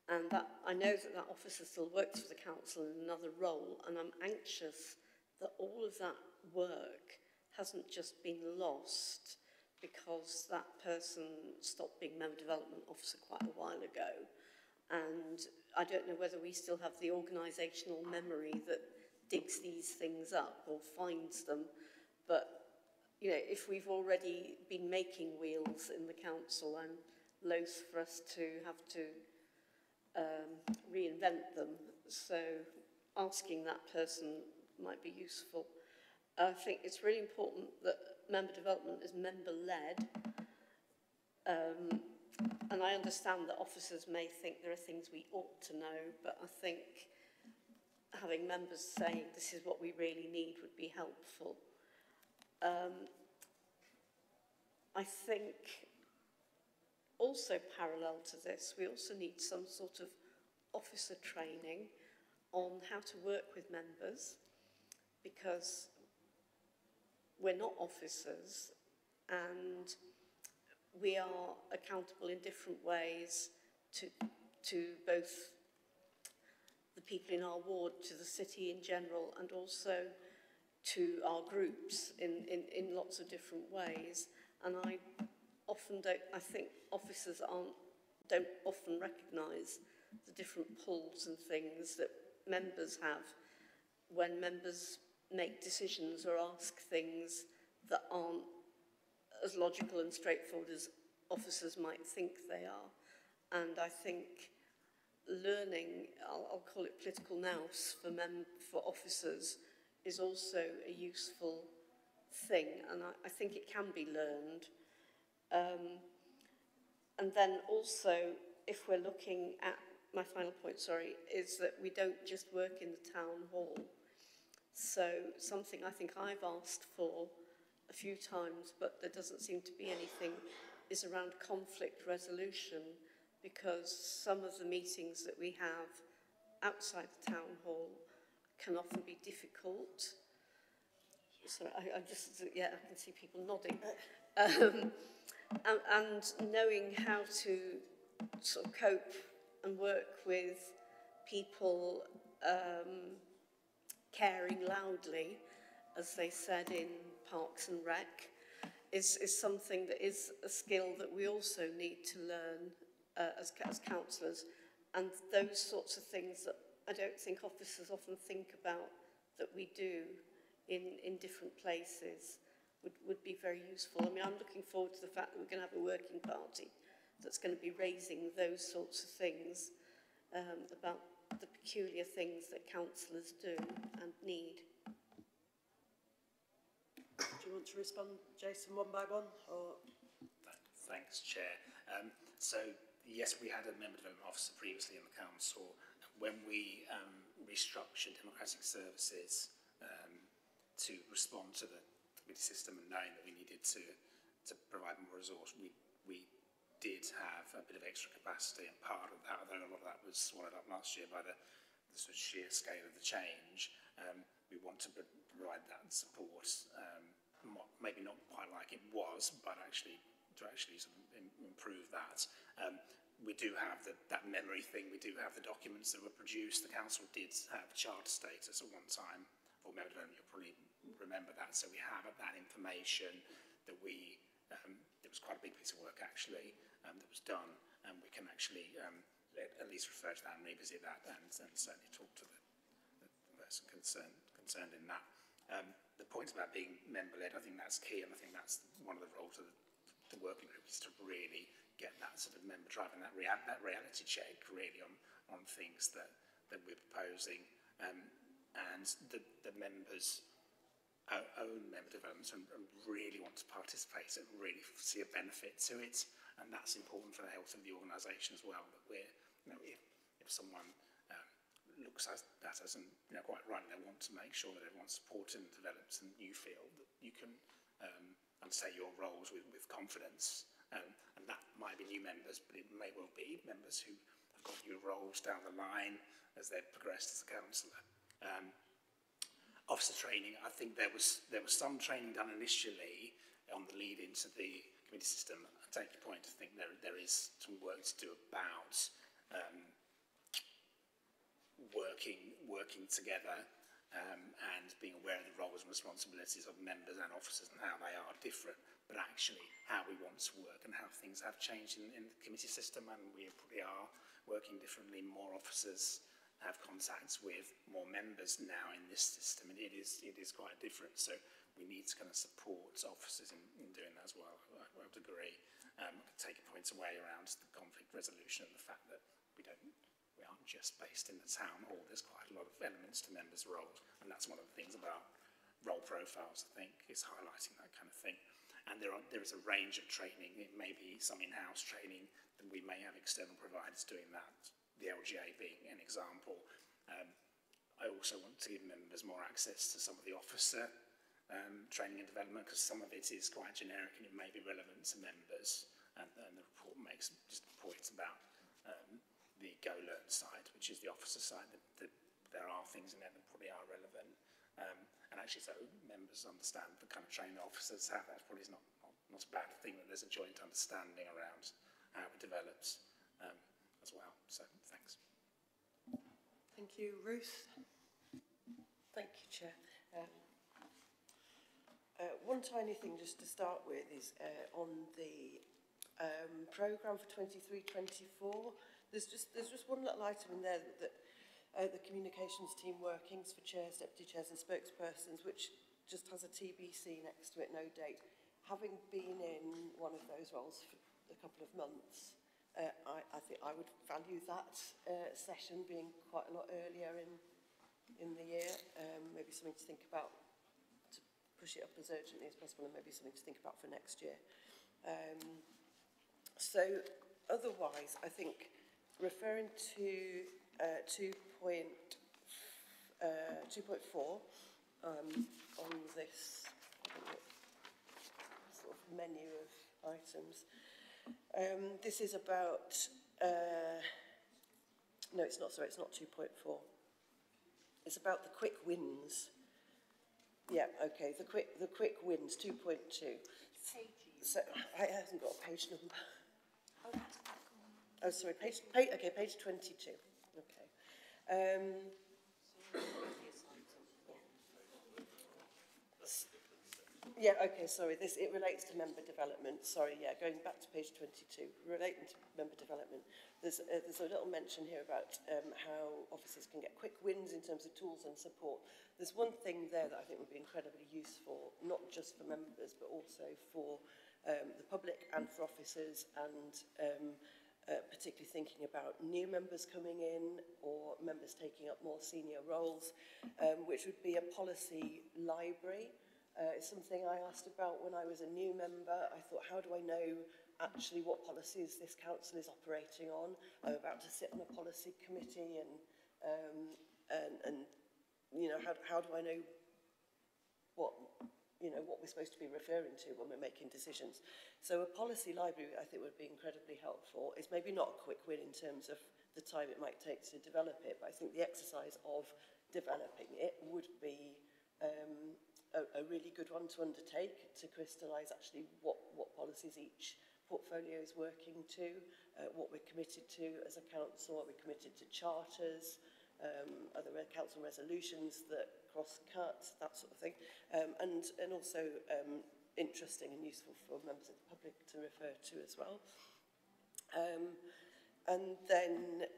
Speaker 6: And that, I know that officer still works for the council in another role, and I'm anxious that all of that work hasn't just been lost because that person stopped being member development officer quite a while ago. And I don't know whether we still have the organisational memory that digs these things up or finds them. But, you know, if we've already been making wheels in the council, I'm loath for us to have to reinvent them. So asking that person might be useful. I think it's really important that member development is member-led. And I understand that officers may think there are things we ought to know, but I think having members saying this is what we really need would be helpful. I think also parallel to this, we also need some sort of officer training on how to work with members, because we're not officers and we are accountable in different ways to both the people in our ward, to the city in general, and also to our groups in lots of different ways. And I think officers don't often recognise the different pulls and things that members have when members make decisions or ask things that aren't as logical and straightforward as officers might think they are. And I think learning, I'll call it political nous for officers, is also a useful thing, and I think it can be learned. And then also, if we're looking at, my final point, is that we don't just work in the town hall. So something I think I've asked for a few times, but there doesn't seem to be anything, is around conflict resolution, because some of the meetings that we have outside the town hall can often be difficult. So I can see people nodding. And knowing how to sort of cope and work with people caring loudly, as they said in Parks and Rec, is something that is a skill that we also need to learn as councillors. And those sorts of things that I don't think officers often think about that we do in different places would be very useful. I mean, I'm looking forward to the fact that we're going to have a working party that's going to be raising those sorts of things about the peculiar things that councillors do and need.
Speaker 1: Do you want to respond, Jason, one by one? Or?
Speaker 12: Thanks, Chair. So, yes, we had a member development officer previously in the council. When we restructured democratic services to respond to the committee system and knowing that we needed to provide more resource, we did have a bit of extra capacity, and part of that, although a lot of that was swallowed up last year by the sort of sheer scale of the change, we want to provide that support, maybe not quite like it was, but actually to actually sort of improve that. We do have that memory thing, we do have the documents that were produced. The council did have charter status at one time, or maybe you'll probably remember that, so we have that information that it was quite a big piece of work actually that was done, and we can actually at least refer to that and revisit that and certainly talk to the person concerned in that. The point about being member-led, I think that's key, and I think that's one of the roles of the working group, is to really get that sort of member driving that reality check really on things that we're proposing, and the members own member development and really want to participate and really see a benefit to it, and that's important for the health of the organisation as well. That we're, if someone looks at us and quite rightly they want to make sure that everyone's supported and developed, and you feel that you can undertake your roles with confidence, and that might be new members, but it may well be members who have got new roles down the line as they've progressed as a councillor. Officer training, I think there was some training done initially on the lead into the committee system. I take your point. I think there is some work to do about working together and being aware of the roles and responsibilities of members and officers and how they are different, but actually how we want to work and how things have changed in the committee system, and we probably are working differently. More officers have contacts with more members now in this system, and it is quite different. So we need to kind of support officers in doing that as well. I would agree. I could take a point away around the conflict resolution and the fact that we aren't just based in the town hall. There's quite a lot of elements to members' roles, and that's one of the things about role profiles, I think, is highlighting that kind of thing. And there is a range of training. It may be some in-house training, then we may have external providers doing that, the LGA being an example. I also want to give members more access to some of the officer training and development, because some of it is quite generic and it may be relevant to members, and the report makes just a point about the Go Learn side, which is the officer side, that there are things in there that probably are relevant, and actually so members understand the kind of training officers have. That probably is not a bad thing, that there's a joint understanding around how it develops as well. So thanks.
Speaker 1: Thank you. Ruth?
Speaker 5: Thank you, Chair. One tiny thing just to start with is on the programme for 23-24. There's just one little item in there that the communications team workings for chairs, deputy chairs and spokespersons, which just has a TBC next to it, no date. Having been in one of those roles for a couple of months, I think I would value that session being quite a lot earlier in the year. Maybe something to think about, to push it up as urgently as possible, and maybe something to think about for next year. So otherwise, I think referring to 2.4 on this sort of menu of items. This is about, no, it's not, sorry, it's not 2.4. It's about the quick wins. Yeah, okay, the quick wins, 2.2. So I haven't got a page number. Oh, sorry, page 22. Okay. Yeah, okay, sorry, it relates to member development. Sorry, yeah, going back to page 22, relating to member development, there's a little mention here about how officers can get quick wins in terms of tools and support. There's one thing there that I think would be incredibly useful, not just for members, but also for the public and for officers, and particularly thinking about new members coming in or members taking up more senior roles, which would be a policy library. It's something I asked about when I was a new member. I thought, how do I know actually what policies this council is operating on? I'm about to sit on a policy committee, and you know, how do I know what we're supposed to be referring to when we're making decisions? So a policy library, I think, would be incredibly helpful. It's maybe not a quick win in terms of the time it might take to develop it, but I think the exercise of developing it would be a really good one to undertake, to crystallise actually what policies each portfolio is working to, what we're committed to as a council, are we committed to charters, are there council resolutions that cross-cut, that sort of thing, and also interesting and useful for members of the public to refer to as well. And then,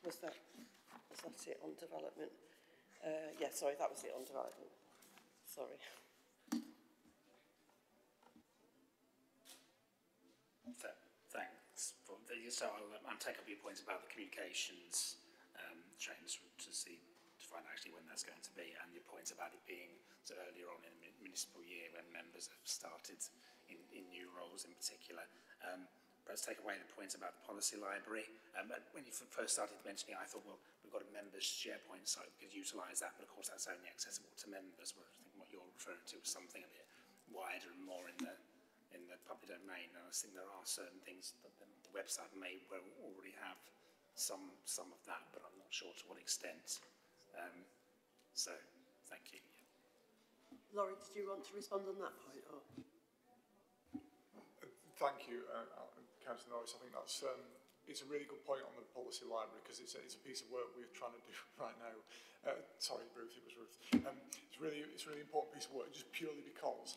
Speaker 5: was that it on development? Yeah, sorry, that was it on development. Sorry.
Speaker 12: Thanks. So I'll take up your points about the communications change to find actually when that's going to be, and your points about it being so earlier on in the municipal year when members have started in new roles in particular. Perhaps take away the points about the policy library. When you first started mentioning it, I thought, well, we've got a members' SharePoint site, we could utilise that, but of course that's only accessible to members, whereas I think what you're referring to is something a bit wider and more in the public domain. And I think there are certain things that the website may well already have some of that, but I'm not sure to what extent. So, thank you.
Speaker 1: Laurie, did you want to respond on that point? Or?
Speaker 14: Thank you, Councillor Norris. I think that's it's a really good point on the policy library, because it's a piece of work we're trying to do right now. Sorry, Ruth, it was Ruth. It's a really important piece of work, just purely because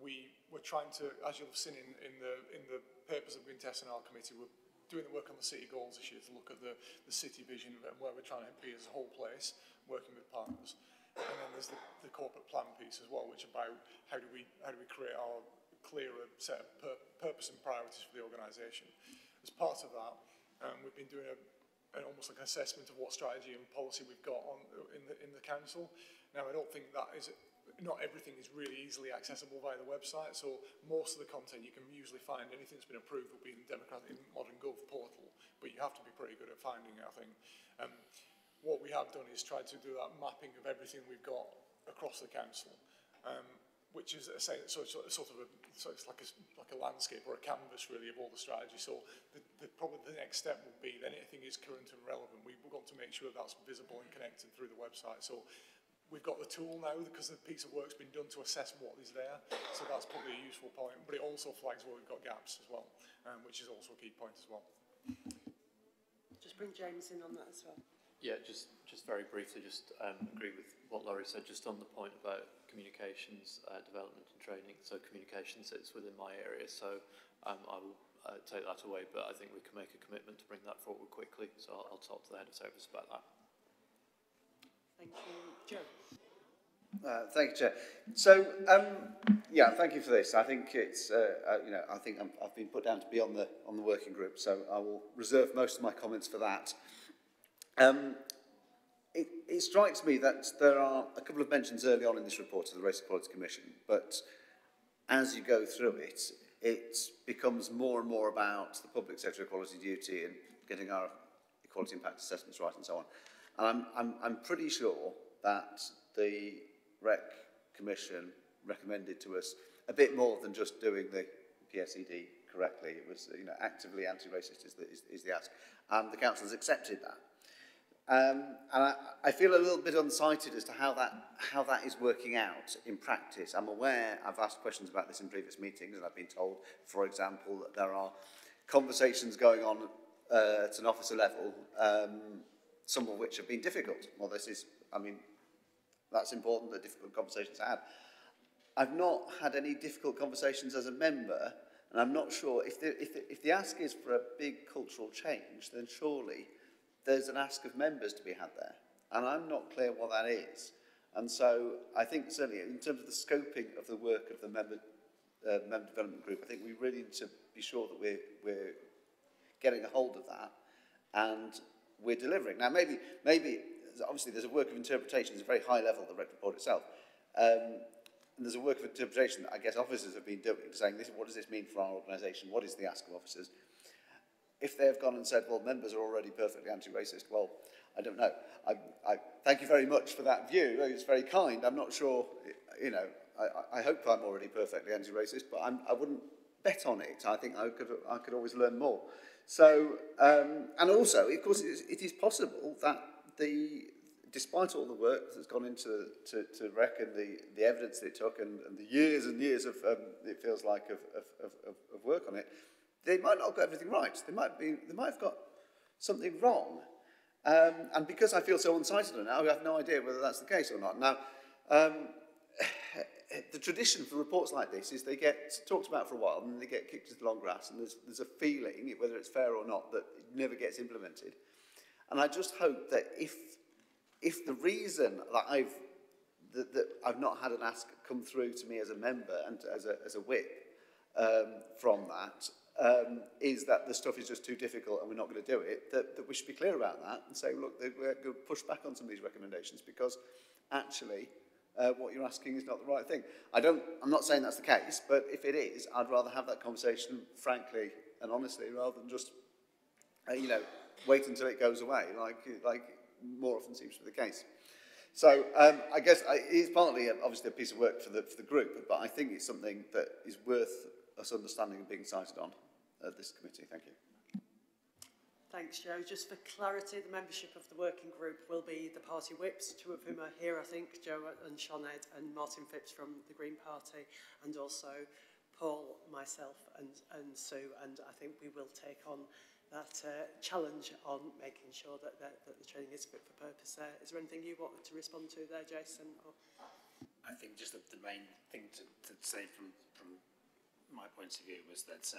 Speaker 14: we're trying to, as you'll have seen in the papers that we've been testing in our committee, we're doing the work on the city goals this year to look at the city vision and where we're trying to be as a whole place, working with partners. And then there's the corporate plan piece as well, which is about how do we create our clearer set of purpose and priorities for the organisation. As part of that, we've been doing almost like an assessment of what strategy and policy we've got in the council. Now, I don't think not everything is really easily accessible via the website, so most of the content you can usually find, anything that's been approved will be in the Democratic Modern Gov portal, but you have to be pretty good at finding it, I think. What we have done is tried to do that mapping of everything we've got across the council, which is it's like a landscape or a canvas really of all the strategy. So probably the next step will be that anything is current and relevant. We've got to make sure that's visible and connected through the website. So we've got the tool now because the piece of work's been done to assess what is there. So that's probably a useful point. But it also flags where we've got gaps as well, which is also a key point as well.
Speaker 1: Just bring James in on that as well.
Speaker 2: Yeah, just very briefly, agree with what Laurie said, just on the point about communications, development and training. So communication sits within my area, so I will take that away, but I think we can make a commitment to bring that forward quickly, so I'll talk to the head of service about that.
Speaker 1: Thank you. Joe.
Speaker 9: Thank you, Chair. So, yeah, thank you for this. I think it's, I think I've been put down to be on the working group, so I will reserve most of my comments for that. It strikes me that there are a couple of mentions early on in this report of the Race Equality Commission, but as you go through it, it becomes more and more about the public sector equality duty and getting our equality impact assessments right and so on. And I'm pretty sure that the REC Commission recommended to us a bit more than just doing the PSED correctly. It was, actively anti-racist is the ask, and the council has accepted that. And I feel a little bit unsighted as to how that is working out in practice. I'm aware, I've asked questions about this in previous meetings, and I've been told, for example, that there are conversations going on at an officer level, some of which have been difficult. Well, this is, that's important, the difficult conversations I had. I've not had any difficult conversations as a member, and I'm not sure, if the ask is for a big cultural change, then surely there's an ask of members to be had there. And I'm not clear what that is. And so I think certainly in terms of the scoping of the work of the member development group, I think we really need to be sure that we're getting a hold of that and we're delivering. Now maybe obviously there's a work of interpretation, it's a very high level, the REC report itself. And there's a work of interpretation that I guess officers have been doing, saying, what does this mean for our organisation? What is the ask of officers? If they've gone and said, well, members are already perfectly anti-racist, well, I don't know. I thank you very much for that view. It's very kind. I'm not sure, you know, I hope I'm already perfectly anti-racist, but I wouldn't bet on it. I think I could always learn more. So, and also, of course, it is possible that despite all the work that's gone into to REC and the evidence that it took and the years and years of, it feels like, of work on it, they might not have got everything right. They might have got something wrong. And because I feel so unsighted now, I have no idea whether that's the case or not. Now, the tradition for reports like this is they get talked about for a while and then they get kicked into the long grass, and there's a feeling, whether it's fair or not, that it never gets implemented. And I just hope that if the reason that I've not had an ask come through to me as a member and as a whip from that is that the stuff is just too difficult and we're not going to do it, that we should be clear about that and say, look, we're going to push back on some of these recommendations because actually what you're asking is not the right thing. I'm not saying that's the case, but if it is, I'd rather have that conversation frankly and honestly rather than just, wait until it goes away, like more often seems to be the case. So I guess it is partly obviously a piece of work for the group, but I think it's something that is worth us understanding and being cited on at this committee. Thank you.
Speaker 1: Thanks, Joe. Just for clarity, the membership of the working group will be the party whips, two of whom are here, I think, Joe and Sinead, and Martin Phipps from the Green Party, and also Paul, myself and Sue, and I think we will take on that challenge on making sure that the training is fit for purpose there. Is there anything you wanted to respond to there, Jason? Or?
Speaker 12: I think just the main thing to say from my point of view was that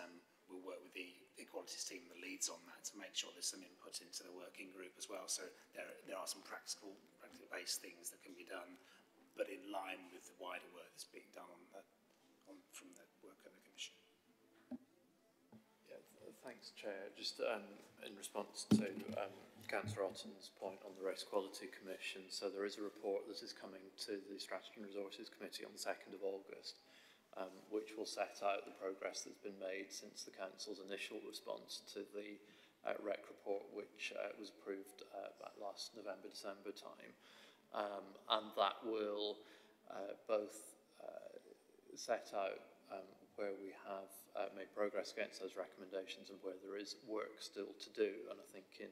Speaker 12: we'll work with the equalities team that leads on that to make sure there's some input into the working group as well. So there are some practical-based things that can be done, but in line with the wider work that's being done from the work of the Commission.
Speaker 2: Thanks, Chair. Just in response to Councillor Otton's point on the Race Equality Commission, so there is a report that is coming to the Strategy and Resources Committee on the 2nd of August, which will set out the progress that's been made since the Council's initial response to the REC report, which was approved back last November, December time. And that will both set out where we have made progress against those recommendations and where there is work still to do. And I think in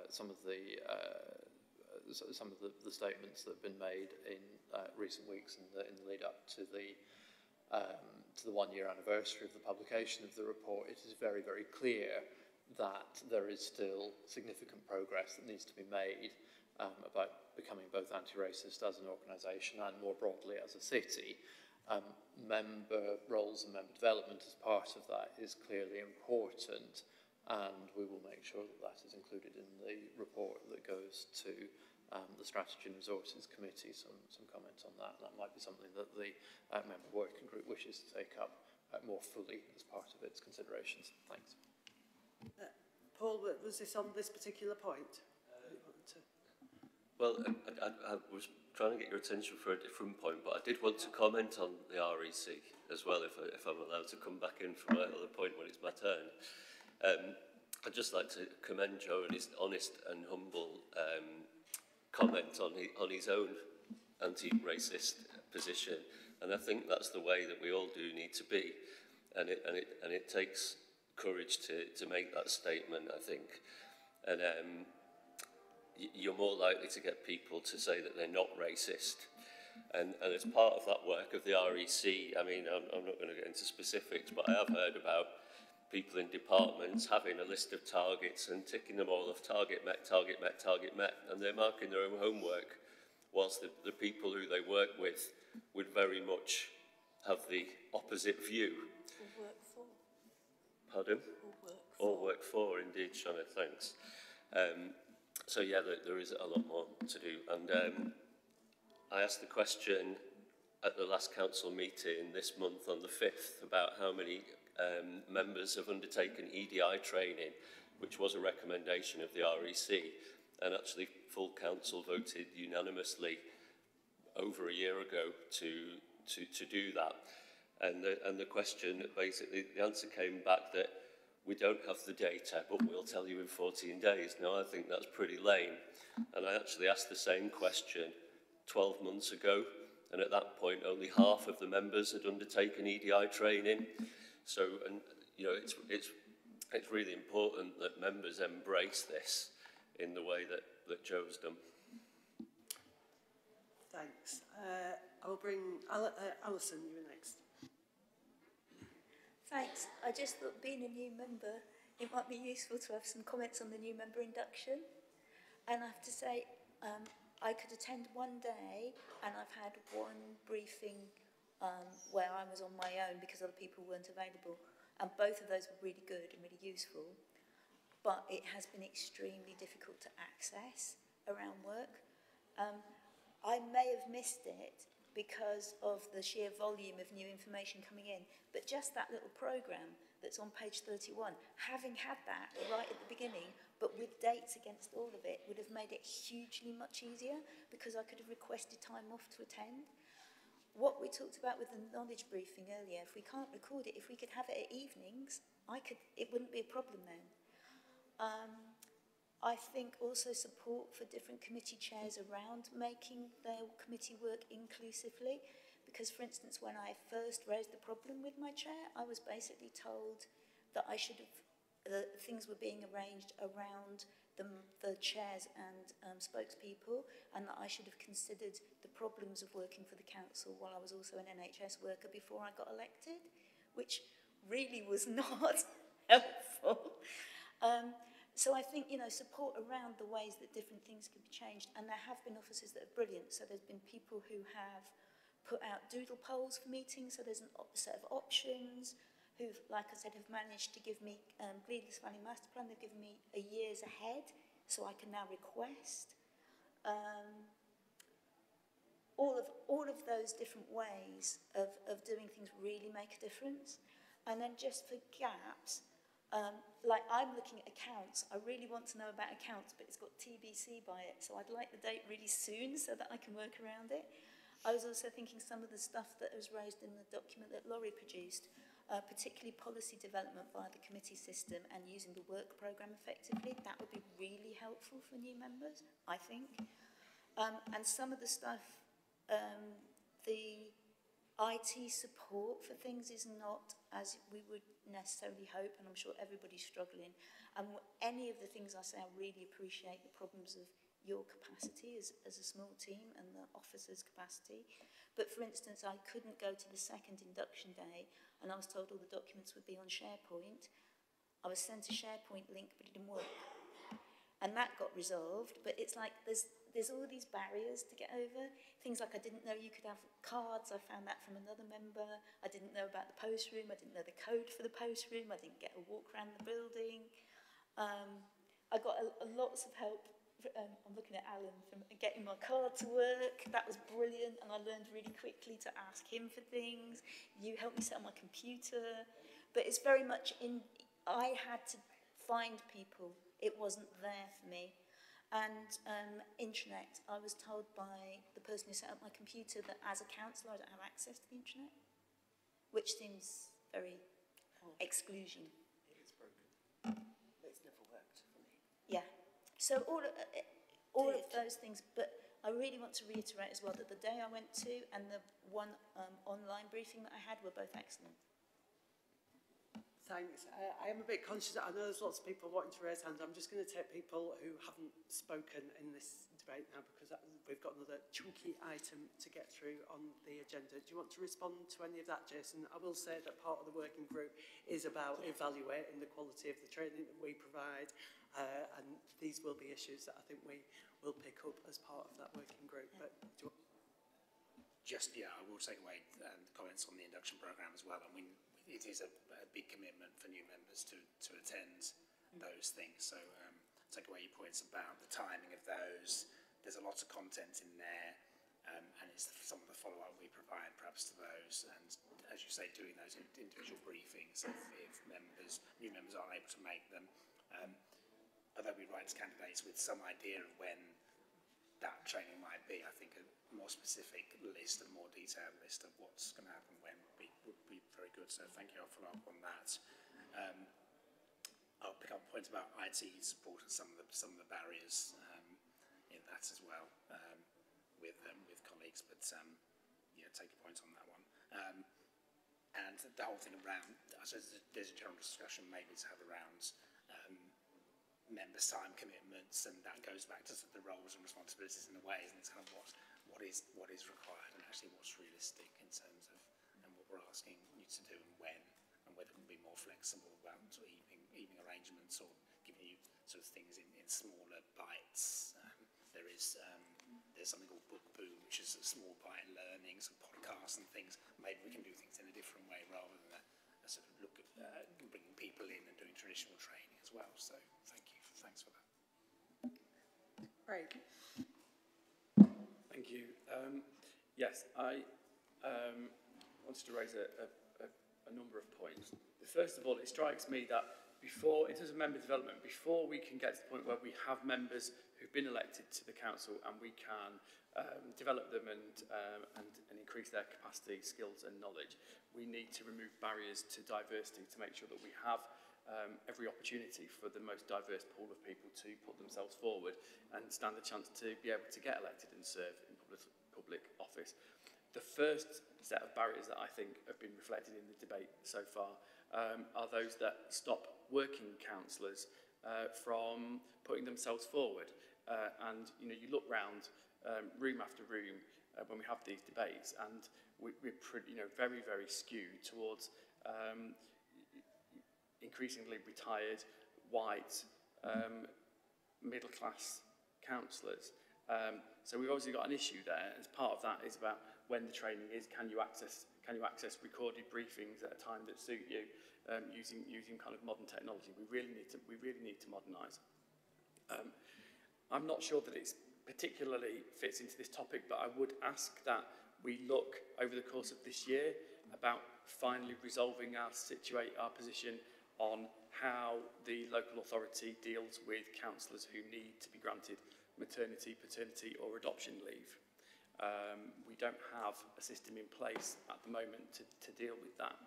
Speaker 2: some of the statements that have been made in recent weeks in the lead up to the 1-year anniversary of the publication of the report, it is very, very clear that there is still significant progress that needs to be made about becoming both anti-racist as an organisation and more broadly as a city. Member roles and member development as part of that is clearly important, and we will make sure that that is included in the report that goes to the Strategy and Resources Committee. Some comment on that. That might be something that the member working group wishes to take up more fully as part of its considerations. Thanks.
Speaker 1: Paul, was this on this particular point?
Speaker 7: Well, I was trying to get your attention for a different point, but I did want to comment on the REC as well, if I'm allowed to come back in from my other point when it's my turn. I'd just like to commend Joe on his honest and humble comment on his own anti-racist position, and I think that's the way that we all do need to be, and it takes courage to make that statement, I think, and you're more likely to get people to say that they're not racist. And as part of that work of the REC, I mean, I'm not going to get into specifics, but I have heard about people in departments having a list of targets and ticking them all off, target met, and they're marking their own homework whilst the people who they work with would very much have the opposite view.
Speaker 4: Or work for.
Speaker 7: Pardon?
Speaker 4: Or work for.
Speaker 7: Or work for, indeed, Shona, thanks. So yeah, there is a lot more to do. And I asked the question at the last council meeting this month on the 5th about how many members have undertaken EDI training, which was a recommendation of the REC. And actually, full council voted unanimously over a year ago to do that. And the question, basically, the answer came back that we don't have the data, but we'll tell you in 14 days. Now, I think that's pretty lame. And I actually asked the same question 12 months ago, and at that point, only half of the members had undertaken EDI training. So, and you know, it's really important that members embrace this in the way that Joe's done.
Speaker 1: Thanks. I'll bring Alison, you next.
Speaker 4: Thanks. I just thought, being a new member, it might be useful to have some comments on the new member induction. And I have to say, I could attend one day, and I've had one briefing where I was on my own because other people weren't available. And both of those were really good and really useful. But it has been extremely difficult to access around work. I may have missed it because of the sheer volume of new information coming in, but just that little programme that's on page 31, having had that right at the beginning, but with dates against all of it, would have made it hugely much easier because I could have requested time off to attend. What we talked about with the knowledge briefing earlier, if we can't record it, if we could have it at evenings, it wouldn't be a problem then. I think also support for different committee chairs around making their committee work inclusively, because, for instance, when I first raised the problem with my chair, I was basically told that I should have, that things were being arranged around the chairs and spokespeople, and that I should have considered the problems of working for the council while I was also an NHS worker before I got elected, which really was not helpful. So I think, you know, support around the ways that different things can be changed. And there have been offices that are brilliant. So there's been people who have put out doodle polls for meetings. So there's a set of options who've, like I said, have managed to give me Gleadless Valley Master Plan. They've given me a year's ahead, so I can now request. All of those different ways of doing things really make a difference. And then just for gaps, like I'm looking at accounts, I really want to know about accounts, but it's got TBC by it, so I'd like the date really soon so that I can work around it. I was also thinking some of the stuff that was raised in the document that Laurie produced, particularly policy development via the committee system and using the work programme effectively, that would be really helpful for new members, I think. And some of the stuff, the IT support for things is not as we would necessarily hope, and I'm sure everybody's struggling. And any of the things I say, I really appreciate the problems of your capacity as a small team and the officers' capacity. But for instance, I couldn't go to the second induction day, and I was told all the documents would be on SharePoint. I was sent a SharePoint link, but it didn't work. And that got resolved, but it's like there's all these barriers to get over. Things like I didn't know you could have cards. I found that from another member. I didn't know about the post room. I didn't know the code for the post room. I didn't get a walk around the building. I got lots of help. I'm looking at Alan from getting my card to work. That was brilliant, and I learned really quickly to ask him for things. You helped me set up my computer. But it's very much I had to find people. It wasn't there for me. And intranet, I was told by the person who set up my computer that as a councillor I don't have access to the intranet, which seems very exclusion.
Speaker 5: It's broken. It's never worked for me.
Speaker 4: Yeah. So all of those things, but I really want to reiterate as well that the day I went to and the one online briefing that I had were both excellent.
Speaker 1: Thanks. I am a bit conscious. I know there's lots of people wanting to raise hands. I'm just going to take people who haven't spoken in this debate now because we've got another chunky item to get through on the agenda. Do you want to respond to any of that, Jason? I will say that part of the working group is about evaluating the quality of the training that we provide, and these will be issues that I think we will pick up as part of that working group. But
Speaker 12: I will take away the comments on the induction programme as well. I mean, it is a big commitment for new members to attend those things. So take away your points about the timing of those. There's a lot of content in there, and it's some of the follow-up we provide perhaps to those. And as you say, doing those individual briefings if new members aren't able to make them. Although we write to candidates with some idea of when that training might be, I think a more specific list, a more detailed list of what's going to happen when would be very good. So thank you. I'll follow up on that. I'll pick up points about IT support and some of the barriers in that as well with colleagues. But take a point on that one. And the whole thing around, I suppose there's a general discussion maybe to have around members' time commitments, and that goes back to the roles and responsibilities in a way, and it's kind of what is required and actually what's realistic in terms of and what we're asking you to do and when, and whether it can be more flexible about sort of evening arrangements or giving you sort of things in smaller bites. There's something called Book Boom, which is a small bite learning, some podcasts and things. Maybe we can do things in a different way rather than a sort of look at bringing people in and doing traditional training as well. So thanks for that.
Speaker 1: Craig.
Speaker 17: Thank you. Yes, I wanted to raise a number of points. First of all, it strikes me that in terms of member development, before we can get to the point where we have members who've been elected to the council and we can develop them and increase their capacity, skills and knowledge, we need to remove barriers to diversity to make sure that we have every opportunity for the most diverse pool of people to put themselves forward and stand a chance to be able to get elected and serve in public office. The first set of barriers that I think have been reflected in the debate so far are those that stop working councillors from putting themselves forward. And you look round room after room when we have these debates, and we're pretty, very, very skewed towards increasingly retired, white, middle-class councillors. So we've obviously got an issue there. As part of that is about when the training is. Can you access recorded briefings at a time that suit you using kind of modern technology? We really need to modernise. I'm not sure that it's particularly fits into this topic, but I would ask that we look over the course of this year about finally resolving our position on how the local authority deals with councillors who need to be granted maternity, paternity or adoption leave. We don't have a system in place at the moment to deal with that.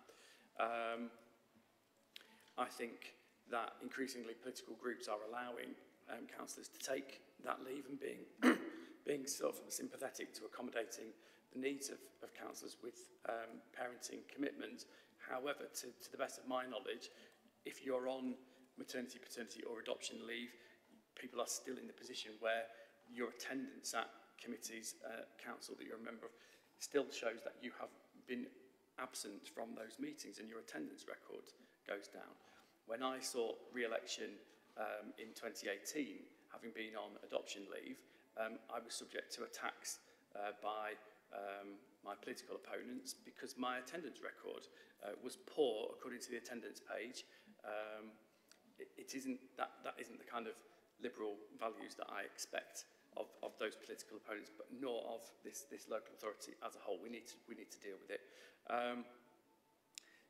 Speaker 17: I think that increasingly political groups are allowing councillors to take that leave and being sort of sympathetic to accommodating the needs of councillors with parenting commitments. However, to the best of my knowledge, if you're on maternity, paternity or adoption leave, people are still in the position where your attendance at committees, council that you're a member of, still shows that you have been absent from those meetings and your attendance record goes down. When I sought re-election in 2018, having been on adoption leave, I was subject to attacks by my political opponents because my attendance record was poor according to the attendance page. It isn't that isn't the kind of liberal values that I expect of those political opponents, but nor of this local authority as a whole. We need to deal with it.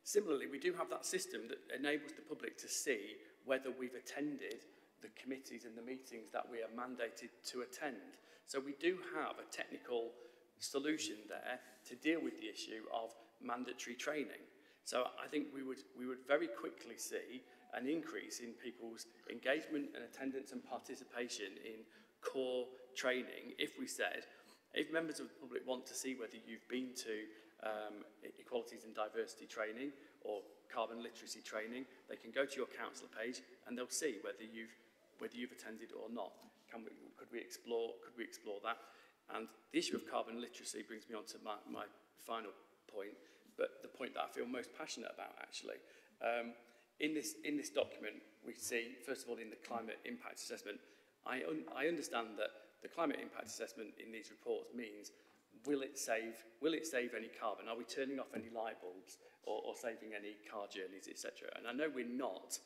Speaker 17: Similarly, we do have that system that enables the public to see whether we've attended the committees and the meetings that we are mandated to attend. So we do have a technical solution there to deal with the issue of mandatory training. So I think we would very quickly see an increase in people's engagement and attendance and participation in core training if we said, if members of the public want to see whether you've been to equalities and diversity training or carbon literacy training, they can go to your councillor page and they'll see whether you've attended or not. Could we explore that? And the issue of carbon literacy brings me on to my final point, but the point that I feel most passionate about actually. In this document, we see, first of all, in the climate impact assessment, I understand that the climate impact assessment in these reports means will it save any carbon? Are we turning off any light bulbs or saving any car journeys, etc.? And I know we're not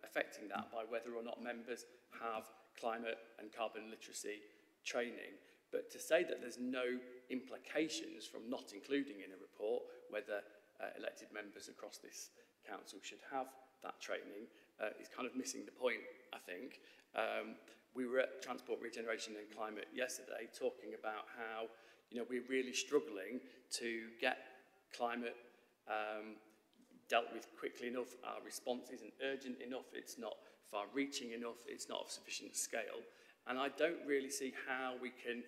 Speaker 17: affecting that by whether or not members have climate and carbon literacy training, but to say that there's no implications from not including in a report whether elected members across this council should have that training is kind of missing the point, I think. We were at Transport, Regeneration and Climate yesterday talking about how, you know, we're really struggling to get climate dealt with quickly enough. Our response isn't urgent enough, it's not far-reaching enough, it's not of sufficient scale. And I don't really see how we can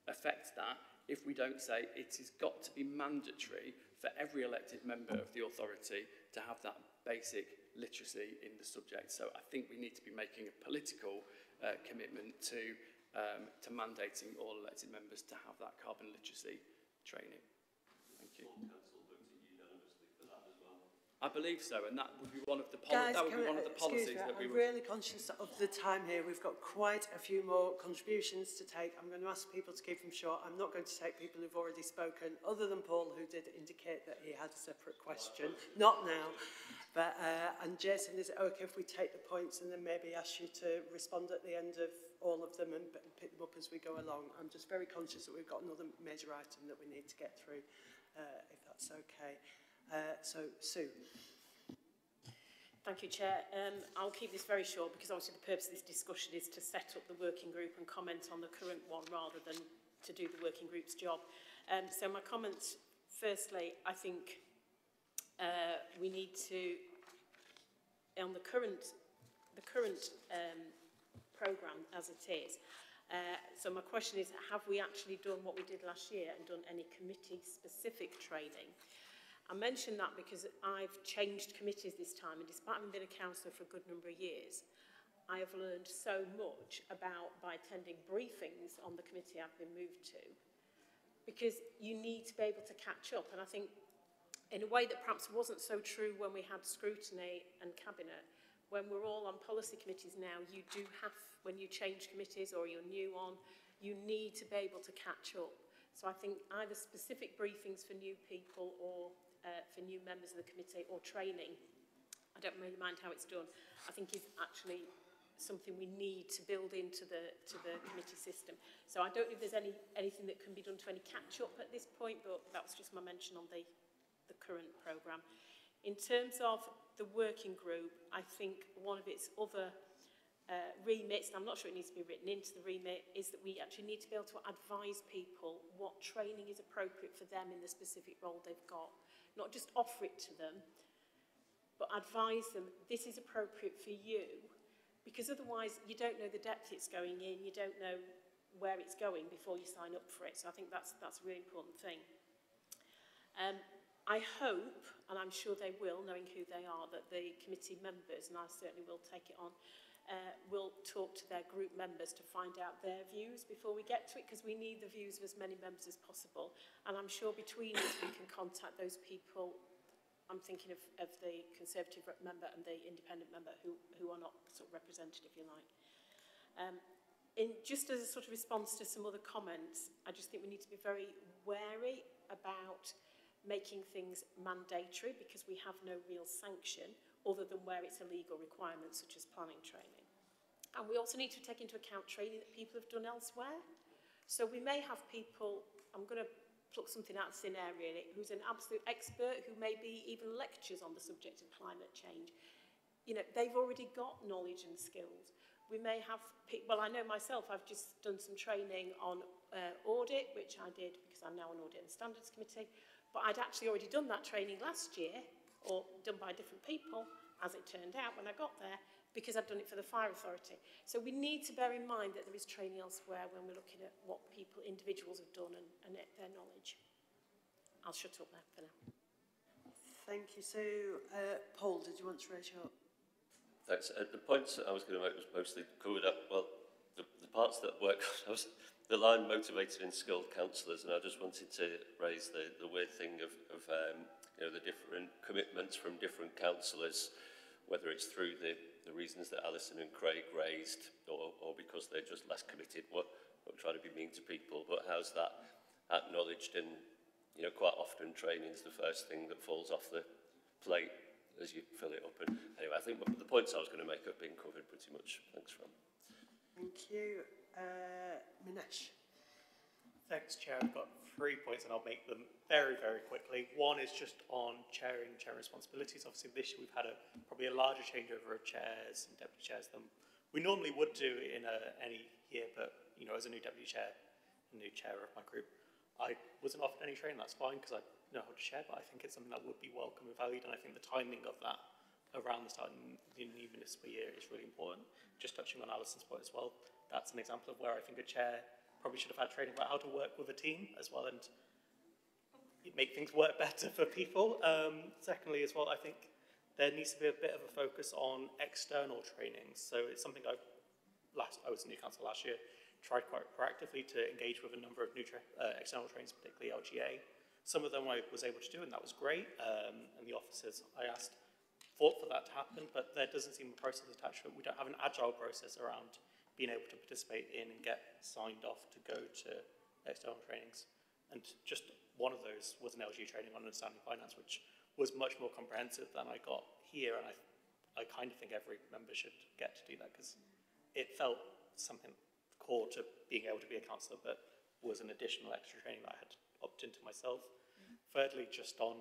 Speaker 17: affect that if we don't say it has got to be mandatory for every elected member of the authority to have that basic literacy in the subject. So I think we need to be making a political commitment to mandating all elected members to have that carbon literacy training. Thank you. I believe so, and that would be one of the policies that we would...
Speaker 1: I'm really conscious of the time here. We've got quite a few more contributions to take. I'm going to ask people to keep them short. I'm not going to take people who've already spoken, other than Paul, who did indicate that he had a separate question. Not now. But, and Jason, is it okay if we take the points and then maybe ask you to respond at the end of all of them and pick them up as we go along? I'm just very conscious that we've got another major item that we need to get through, if that's okay. So, Sue.
Speaker 16: Thank you, Chair. I'll keep this very short because obviously the purpose of this discussion is to set up the working group and comment on the current one rather than to do the working group's job. So my comments, firstly, I think we need to, on the current programme as it is, so my question is, have we actually done what we did last year and done any committee-specific training? I mention that because I've changed committees this time, and despite having been a councillor for a good number of years, I have learned so much by attending briefings on the committee I've been moved to, because you need to be able to catch up. And I think in a way that perhaps wasn't so true when we had scrutiny and cabinet, when we're all on policy committees now, you do have, when you change committees or you're new on, you need to be able to catch up. So I think either specific briefings for new people or for new members of the committee or training, I don't really mind how it's done, I think is actually something we need to build into the committee system. So I don't know if there's anything that can be done to any catch-up at this point, but that was just my mention on the current programme. In terms of the working group, I think one of its other remits, and I'm not sure it needs to be written into the remit, is that we actually need to be able to advise people what training is appropriate for them in the specific role they've got. Not just offer it to them, but advise them, this is appropriate for you, because otherwise you don't know the depth it's going in, you don't know where it's going before you sign up for it. So I think that's a really important thing. I hope, and I'm sure they will, knowing who they are, that the committee members, and I certainly will take it on, will talk to their group members to find out their views before we get to it, because we need the views of as many members as possible. And I'm sure between us we can contact those people. I'm thinking of the Conservative member and the Independent member who are not sort of represented, if you like. Just as a sort of response to some other comments, I just think we need to be very wary about making things mandatory, because we have no real sanction other than where it's a legal requirement, such as planning training. And we also need to take into account training that people have done elsewhere. So we may have people, I'm going to pluck something out of thin air really, who's an absolute expert, who maybe even lectures on the subject of climate change. You know, they've already got knowledge and skills. We may have, well, I know myself, I've just done some training on audit, which I did because I'm now on Audit and Standards Committee, but I'd actually already done that training last year, or done by different people, as it turned out when I got there, because I've done it for the Fire Authority. So we need to bear in mind that there is training elsewhere when we're looking at what people, individuals have done and their knowledge. I'll shut up there for now.
Speaker 1: Thank you. So, Paul, did you want to raise your...
Speaker 7: Thanks. The points that I was going to make was mostly covered up. Well, the parts that work, the line motivated and skilled councillors, and I just wanted to raise the weird thing of you know, the different commitments from different councillors, whether it's through the reasons that Alison and Craig raised, or because they're just less committed. Not trying to be mean to people, but how's that acknowledged, and quite often training's the first thing that falls off the plate as you fill it up. And anyway, I think the points I was going to make have been covered pretty much. Thanks, Ron.
Speaker 1: Thank you. Minesh.
Speaker 3: Thanks, Chair. I've got 3 points and I'll make them very, very quickly. One is just on chair responsibilities. Obviously, this year we've had probably a larger changeover of chairs and deputy chairs than we normally would do in any year. But, as a new deputy chair, a new chair of my group, I wasn't offered any training. That's fine because I know how to share, but I think it's something that would be welcome and valued. And I think the timing of that around the start of the new municipal year is really important. Just touching on Alison's point as well, that's an example of where I think a chair probably should have had training about how to work with a team as well and make things work better for people. Secondly, as well, I think there needs to be a bit of a focus on external training. So it's something I was in new council last year, tried quite proactively to engage with a number of new external trainings, particularly LGA. Some of them I was able to do, and that was great. And the officers I asked fought for that to happen, but there doesn't seem a process attached to it. We don't have an agile process around being able to participate in and get signed off to go to external trainings. And just one of those was an LG training on understanding finance, which was much more comprehensive than I got here. And I kind of think every member should get to do that because it felt something core to being able to be a councillor, but was an additional extra training that I had opted into myself. Thirdly, just on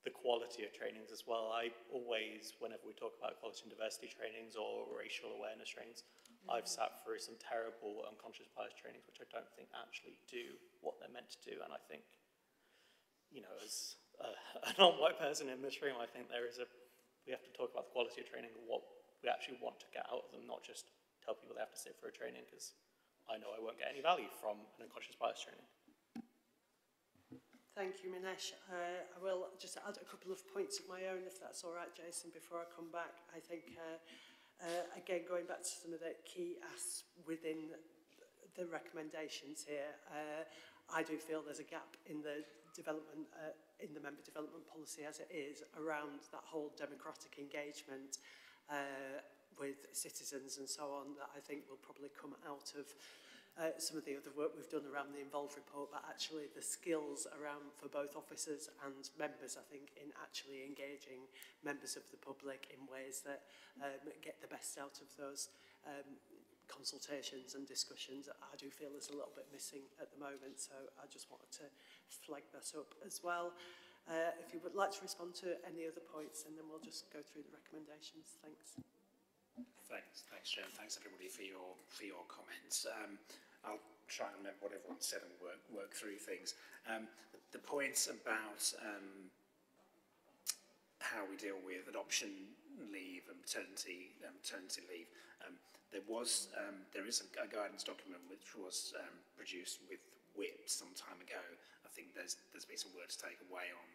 Speaker 3: the quality of trainings as well. I always, whenever we talk about equality and diversity trainings or racial awareness trainings, I've sat through some terrible unconscious bias trainings, which I don't think actually do what they're meant to do. And I think, as a non-white person in this room, I think we have to talk about the quality of training and what we actually want to get out of them, not just tell people they have to sit for a training, because I know I won't get any value from an unconscious bias training.
Speaker 1: Thank you, Minesh. I will just add a couple of points of my own, if that's all right, Jason, before I come back. I think, again, going back to some of the key asks within the recommendations here, I do feel there's a gap in the development, in the member development policy as it is, around that whole democratic engagement with citizens and so on, that I think will probably come out of some of the other work we've done around the Involve report, but actually the skills around for both officers and members, I think, in actually engaging members of the public in ways that get the best out of those consultations and discussions, I do feel is a little bit missing at the moment. So I just wanted to flag that up as well. If you would like to respond to any other points, and then we'll just go through the recommendations. Thanks.
Speaker 12: Thanks, Joe. Thanks everybody for your comments. I'll try and remember what everyone said and work through things. The points about how we deal with adoption leave and maternity leave. There is a guidance document which was produced with WHIP some time ago. I think there's been some work to take away on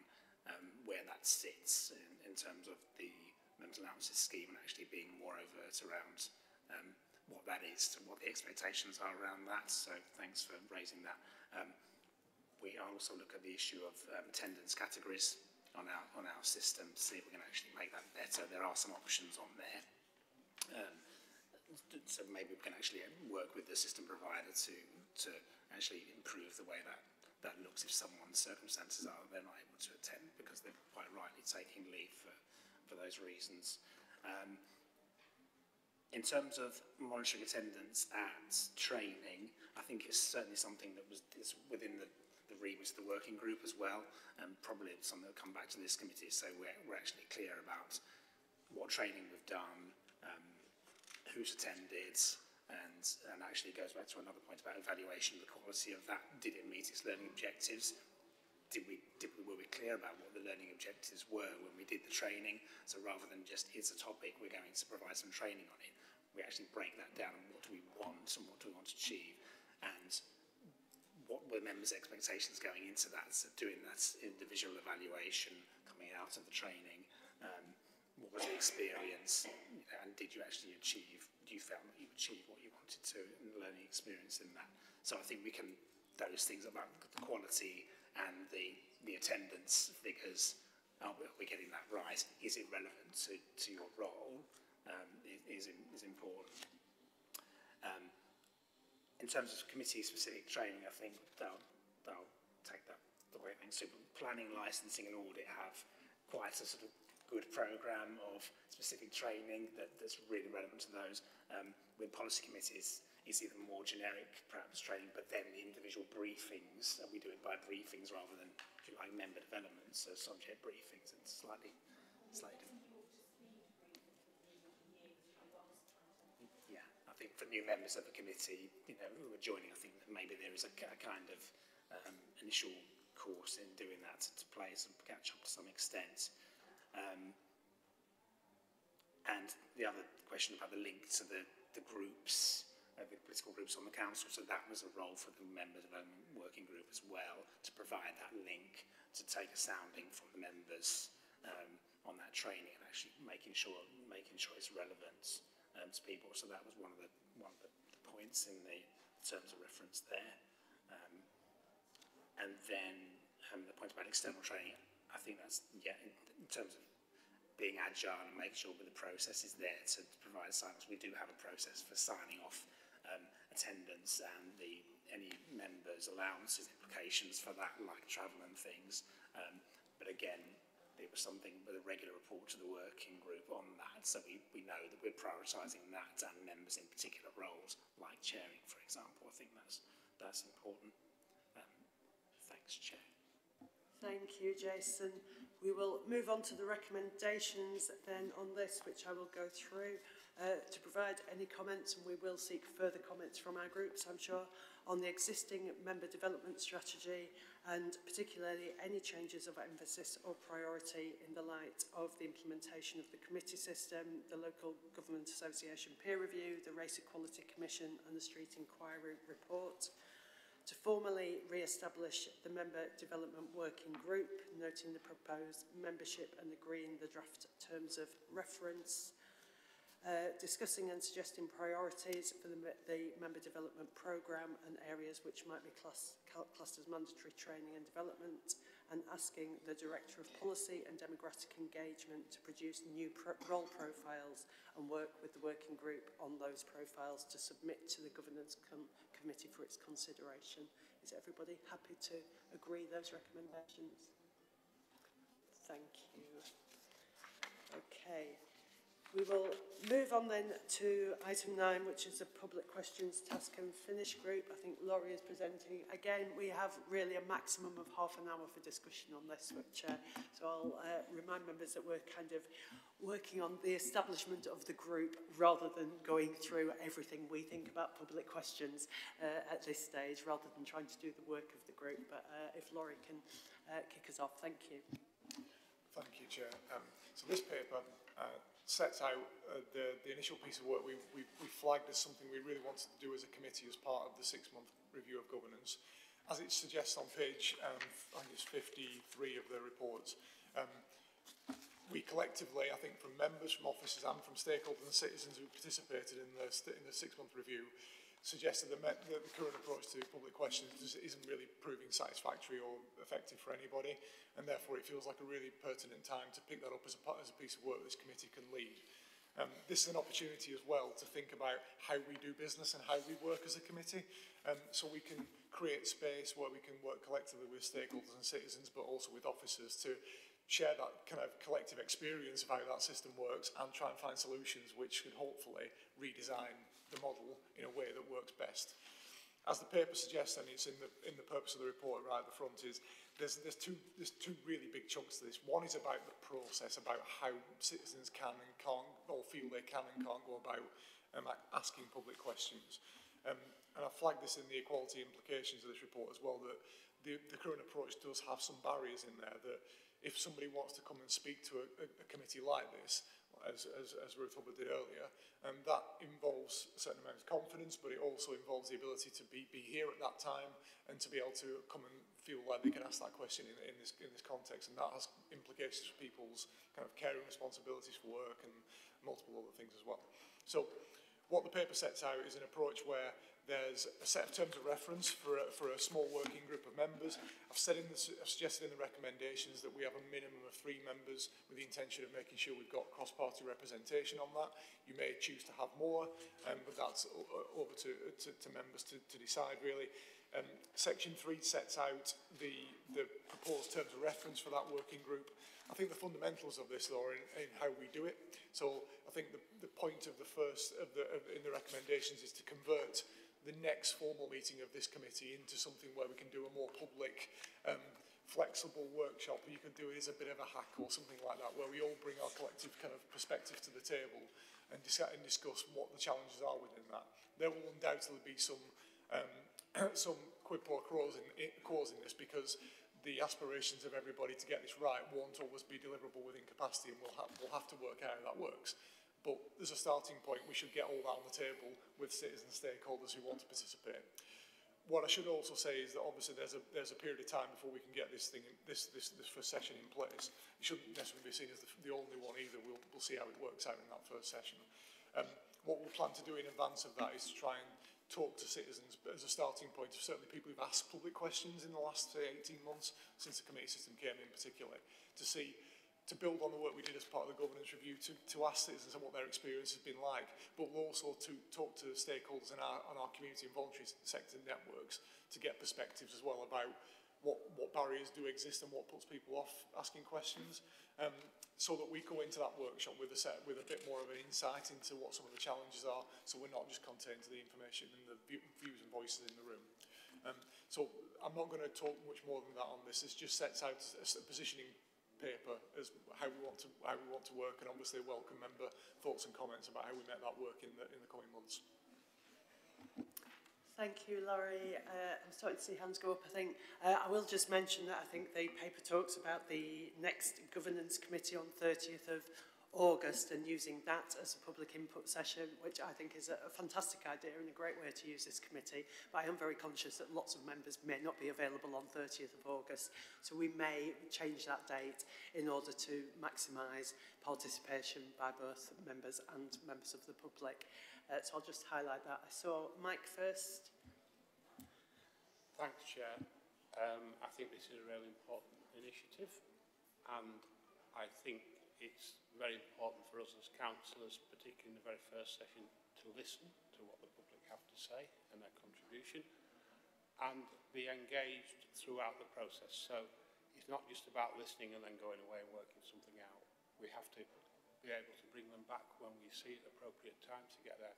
Speaker 12: where that sits in terms of the mental allowances scheme and actually being more overt around what that is and what the expectations are around that. So thanks for raising that. We also look at the issue of attendance categories on our system to see if we can actually make that better. There are some options on there. So maybe we can actually work with the system provider to actually improve the way that looks if someone's circumstances are they're not able to attend because they're quite rightly taking leave for those reasons. In terms of monitoring attendance at training, I think it's certainly something that is within the remit of the working group as well, and probably something that will come back to this committee, so we're actually clear about what training we've done, who's attended, and actually goes back to another point about evaluation of the quality of that. Did it meet its learning objectives? Were we clear about what the learning objectives were when we did the training? So rather than just, here's a topic, we're going to provide some training on it, we actually break that down and what do we want and what do we want to achieve, and what were members' expectations going into that, so doing that individual evaluation coming out of the training. What was the experience, and did you actually achieve, do you feel that you achieved what you wanted to in the learning experience in that? So I think we can, those things about the quality and the attendance figures, are we getting that right? Is it relevant to your role? Is important. In terms of committee-specific training, I think I'll take that the way things. So planning, licensing and audit have quite a sort of good programme of specific training that's really relevant to those. With policy committees, it's even more generic, perhaps, training, but then the individual briefings, and we do it by briefings rather than, if you like, member development, so subject briefings, and slightly different. Yeah, I think for new members of the committee, who are joining, I think that maybe there is a kind of initial course in doing that to play some catch up to some extent. And the other question about the link to the groups, the political groups on the council, so that was a role for the member development working group as well, to provide that link, to take a sounding from the members on that training and actually making sure it's relevant to people. So that was one of the points in the terms of reference there. And then the point about external training, I think that's, in terms of being agile and making sure that the process is there to provide sign-offs. We do have a process for signing off attendance and any members' allowances, implications for that, like travel and things. But again, it was something with a regular report to the working group on that, so we know that we're prioritising that and members in particular roles, like chairing, for example. I think that's important. Thanks, Chair.
Speaker 1: Thank you, Jason. We will move on to the recommendations then on this, which I will go through to provide any comments, and we will seek further comments from our groups, I'm sure, on the existing member development strategy, and particularly any changes of emphasis or priority in the light of the implementation of the committee system, the Local Government Association peer review, the Race Equality Commission and the Street Inquiry report. To formally re-establish the Member Development Working Group, noting the proposed membership and agreeing the draft terms of reference. Discussing and suggesting priorities for the Member Development Programme and areas which might be classed as mandatory training and development, and asking the Director of Policy and Demographic Engagement to produce new role profiles and work with the working group on those profiles to submit to the Governance Committee for its consideration. Is everybody happy to agree those recommendations? Thank you. Okay. We will move on then to item 9, which is a public questions task and finish group. I think Laurie is presenting. Again, we have really a maximum of half an hour for discussion on this, which, so I'll remind members that we're kind of working on the establishment of the group rather than going through everything we think about public questions at this stage, rather than trying to do the work of the group. But if Laurie can kick us off, thank you.
Speaker 14: Thank you, Chair. So this paper sets out the initial piece of work we flagged as something we really wanted to do as a committee as part of the 6-month review of governance. As it suggests on page, I think it's 53 of the report, we collectively, I think from members, from officers and from stakeholders and citizens who participated in the 6-month review, suggested that the current approach to public questions isn't really proving satisfactory or effective for anybody, and therefore it feels like a really pertinent time to pick that up as a piece of work this committee can lead. This is an opportunity as well to think about how we do business and how we work as a committee, so we can create space where we can work collectively with stakeholders and citizens, but also with officers to share that kind of collective experience of how that system works and try and find solutions which can hopefully redesign the model in a way that works best. As the paper suggests, and it's in the purpose of the report right at the front, is there's two really big chunks to this. One is about the process, about how citizens can and can't, or feel they can and can't go about asking public questions. And I flagged this in the equality implications of this report as well, that the current approach does have some barriers in there, that if somebody wants to come and speak to a committee like this, as Ruth Hubbard did earlier, that involves a certain amount of confidence, but it also involves the ability to be here at that time and to be able to come and feel like they can ask that question in this context, and that has implications for people's kind of caring responsibilities for work and multiple other things as well. So what the paper sets out is an approach where there's a set of terms of reference for a small working group of members. I've suggested in the recommendations that we have a minimum of 3 members with the intention of making sure we've got cross-party representation on that. You may choose to have more, but that's over to members to decide really. Section 3 sets out the proposed terms of reference for that working group. I think the fundamentals of this are in how we do it. So I think the point of in the recommendations is to convert the next formal meeting of this committee into something where we can do a more public, flexible workshop. You can do it as a bit of a hack or something like that, where we all bring our collective kind of perspective to the table and discuss what the challenges are within that. There will undoubtedly be some quid pro quos in this, because the aspirations of everybody to get this right won't always be deliverable within capacity, and we'll have to work out how that works. But there's a starting point. We should get all that on the table with citizen stakeholders who want to participate. What I should also say is that obviously there's a period of time before we can get this first session in place. It shouldn't necessarily be seen as the only one either. We'll see how it works out in that first session. What we'll plan to do in advance of that is to try and talk to citizens as a starting point, of certainly people who've asked public questions in the last, say, 18 months since the committee system came in particularly, to build on the work we did as part of the governance review, to ask citizens what their experience has been like, but we'll also to talk to stakeholders in our community and voluntary sector networks to get perspectives as well about what barriers do exist and what puts people off asking questions, so that we go into that workshop with a bit more of an insight into what some of the challenges are, so we're not just contained to the information and the views and voices in the room. So I'm not going to talk much more than that on this. It just sets out a positioning paper as how we want to work, and obviously welcome member thoughts and comments about how we make that work in the coming months.
Speaker 1: Thank you, Laurie. I'm starting to see hands go up, I think. I will just mention that I think the paper talks about the next governance committee on 30th of August and using that as a public input session, which I think is a fantastic idea and a great way to use this committee. But I am very conscious that lots of members may not be available on 30th of August, so we may change that date in order to maximise participation by both members and members of the public. So I'll just highlight that. I saw Mike first.
Speaker 10: Thanks, Chair. I think this is a really important initiative, and I think it's very important for us as councillors, particularly in the very first session, to listen to what the public have to say and their contribution, and be engaged throughout the process. So it's not just about listening and then going away and working something out. We have to be able to bring them back when we see it appropriate time to get their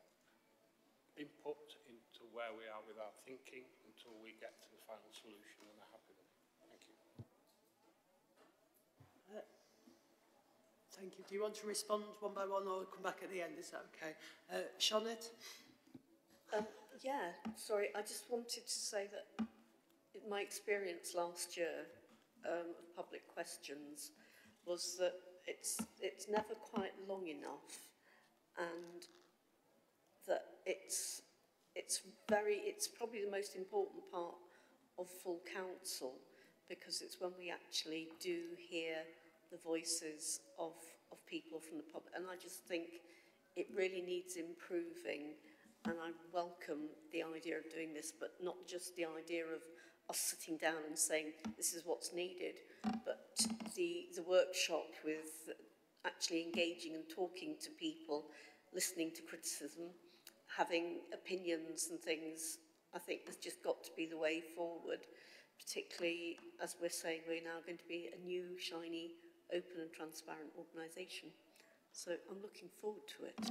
Speaker 10: input into where we are with our thinking until we get to the final solution and are happy with it. Thank you.
Speaker 1: Thank you. Do you want to respond one by one or come back at the end? Is that okay? Shonette?
Speaker 6: Yeah, sorry, I just wanted to say that my experience last year of public questions was that it's never quite long enough, and that it's probably the most important part of full council, because it's when we actually do hear the voices of people from the public, and I just think it really needs improving, and I welcome the idea of doing this, but not just the idea of us sitting down and saying this is what's needed, but the workshop with actually engaging and talking to people, listening to criticism, having opinions and things. I think there's just got to be the way forward, particularly as we're saying we're now going to be a new, shiny, open and transparent organisation. So I'm looking forward to it.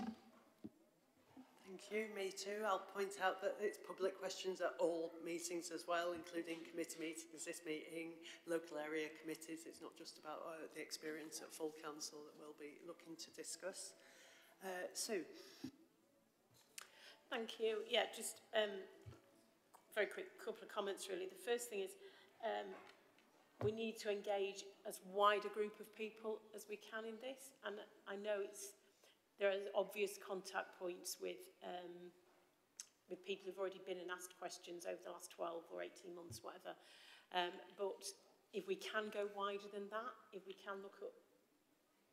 Speaker 1: Thank you, me too. I'll point out that it's public questions at all meetings as well, including committee meetings, this meeting, local area committees. It's not just about the experience at full council that we'll be looking to discuss. Sue.
Speaker 16: Thank you. Yeah, just very quick couple of comments really. The first thing is we need to engage as wide a group of people as we can in this, and I know there are obvious contact points with people who've already been and asked questions over the last 12 or 18 months, whatever. But if we can go wider than that, if we can look at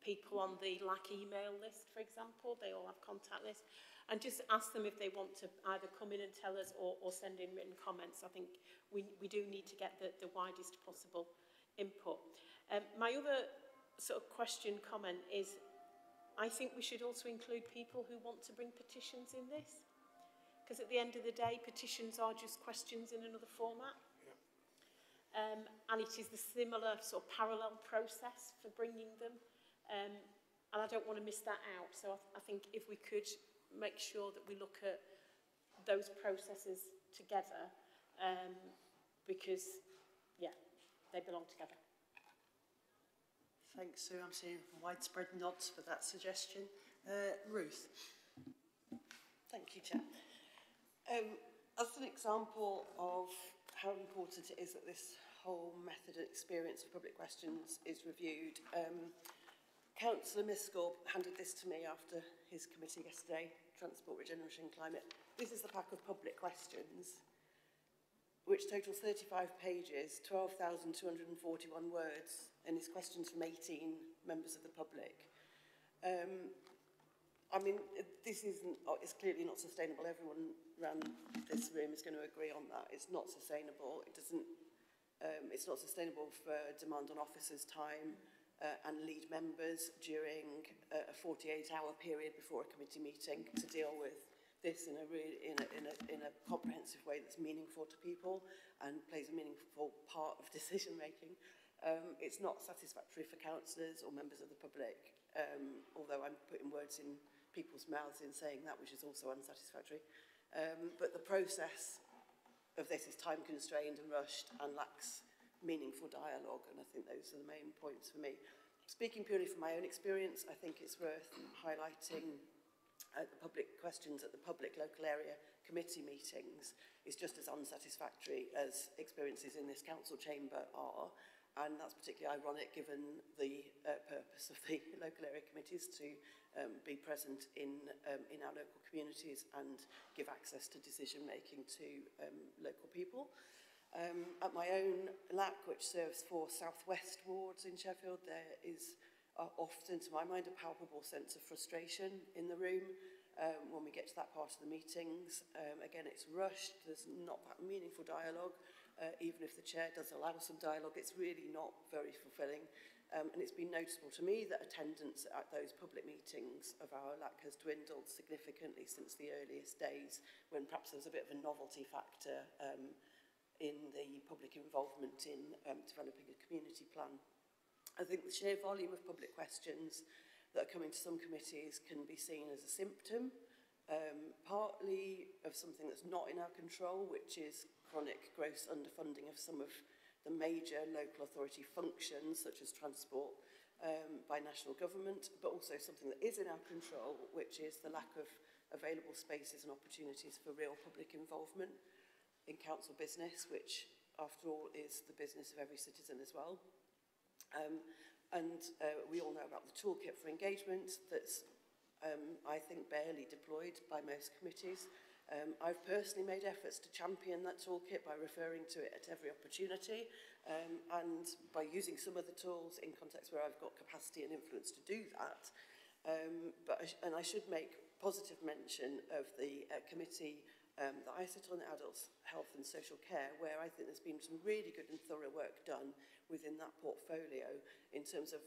Speaker 16: people on the LAC email list, for example, they all have contact lists, and just ask them if they want to either come in and tell us or send in written comments. I think we do need to get the widest possible input. My other sort of comment is, I think we should also include people who want to bring petitions in this, because at the end of the day, petitions are just questions in another format. And it is the similar sort of parallel process for bringing them. And I don't want to miss that out. So I think if we could make sure that we look at those processes together, because, yeah, they belong together.
Speaker 1: Thanks, Sue. I'm seeing widespread nods for that suggestion. Ruth.
Speaker 5: Thank you, Chair. As an example of how important it is that this whole method and experience of public questions is reviewed, Councillor Miscall handed this to me after his committee yesterday, Transport, Regeneration and Climate. This is the pack of public questions, which totals 35 pages, 12,241 words, and is questions from 18 members of the public. I mean, this isn't, it's clearly not sustainable. Everyone around this room is going to agree on that. It's not sustainable. It doesn't, it's not sustainable for demand on officers' time and lead members during a 48-hour period before a committee meeting to deal with this in a comprehensive way that's meaningful to people and plays a meaningful part of decision making. It's not satisfactory for councillors or members of the public, although I'm putting words in people's mouths in saying that, which is also unsatisfactory. But the process of this is time constrained and rushed and lacks meaningful dialogue, and I think those are the main points for me. Speaking purely from my own experience, I think it's worth highlighting the public questions at the public local area committee meetings is just as unsatisfactory as experiences in this council chamber are, and that's particularly ironic given the purpose of the local area committees to be present in our local communities and give access to decision making to local people. At my own LAC, which serves 4 southwest wards in Sheffield, there is often, to my mind, a palpable sense of frustration in the room when we get to that part of the meetings. Again, it's rushed, there's not that meaningful dialogue. Even if the chair does allow some dialogue, it's really not very fulfilling. And it's been noticeable to me that attendance at those public meetings of our LAC has dwindled significantly since the earliest days, when perhaps there was a bit of a novelty factor in the public involvement in developing a community plan. I think the sheer volume of public questions that are coming to some committees can be seen as a symptom, partly of something that's not in our control, which is chronic gross underfunding of some of the major local authority functions, such as transport, by national government, but also something that is in our control, which is the lack of available spaces and opportunities for real public involvement in council business, which, after all, is the business of every citizen as well. We all know about the toolkit for engagement that's, I think, barely deployed by most committees. I've personally made efforts to champion that toolkit by referring to it at every opportunity and by using some of the tools in contexts where I've got capacity and influence to do that. And I should make positive mention of the committee that I sit on, Adults, Health and Social Care, where I think there's been some really good and thorough work done within that portfolio in terms of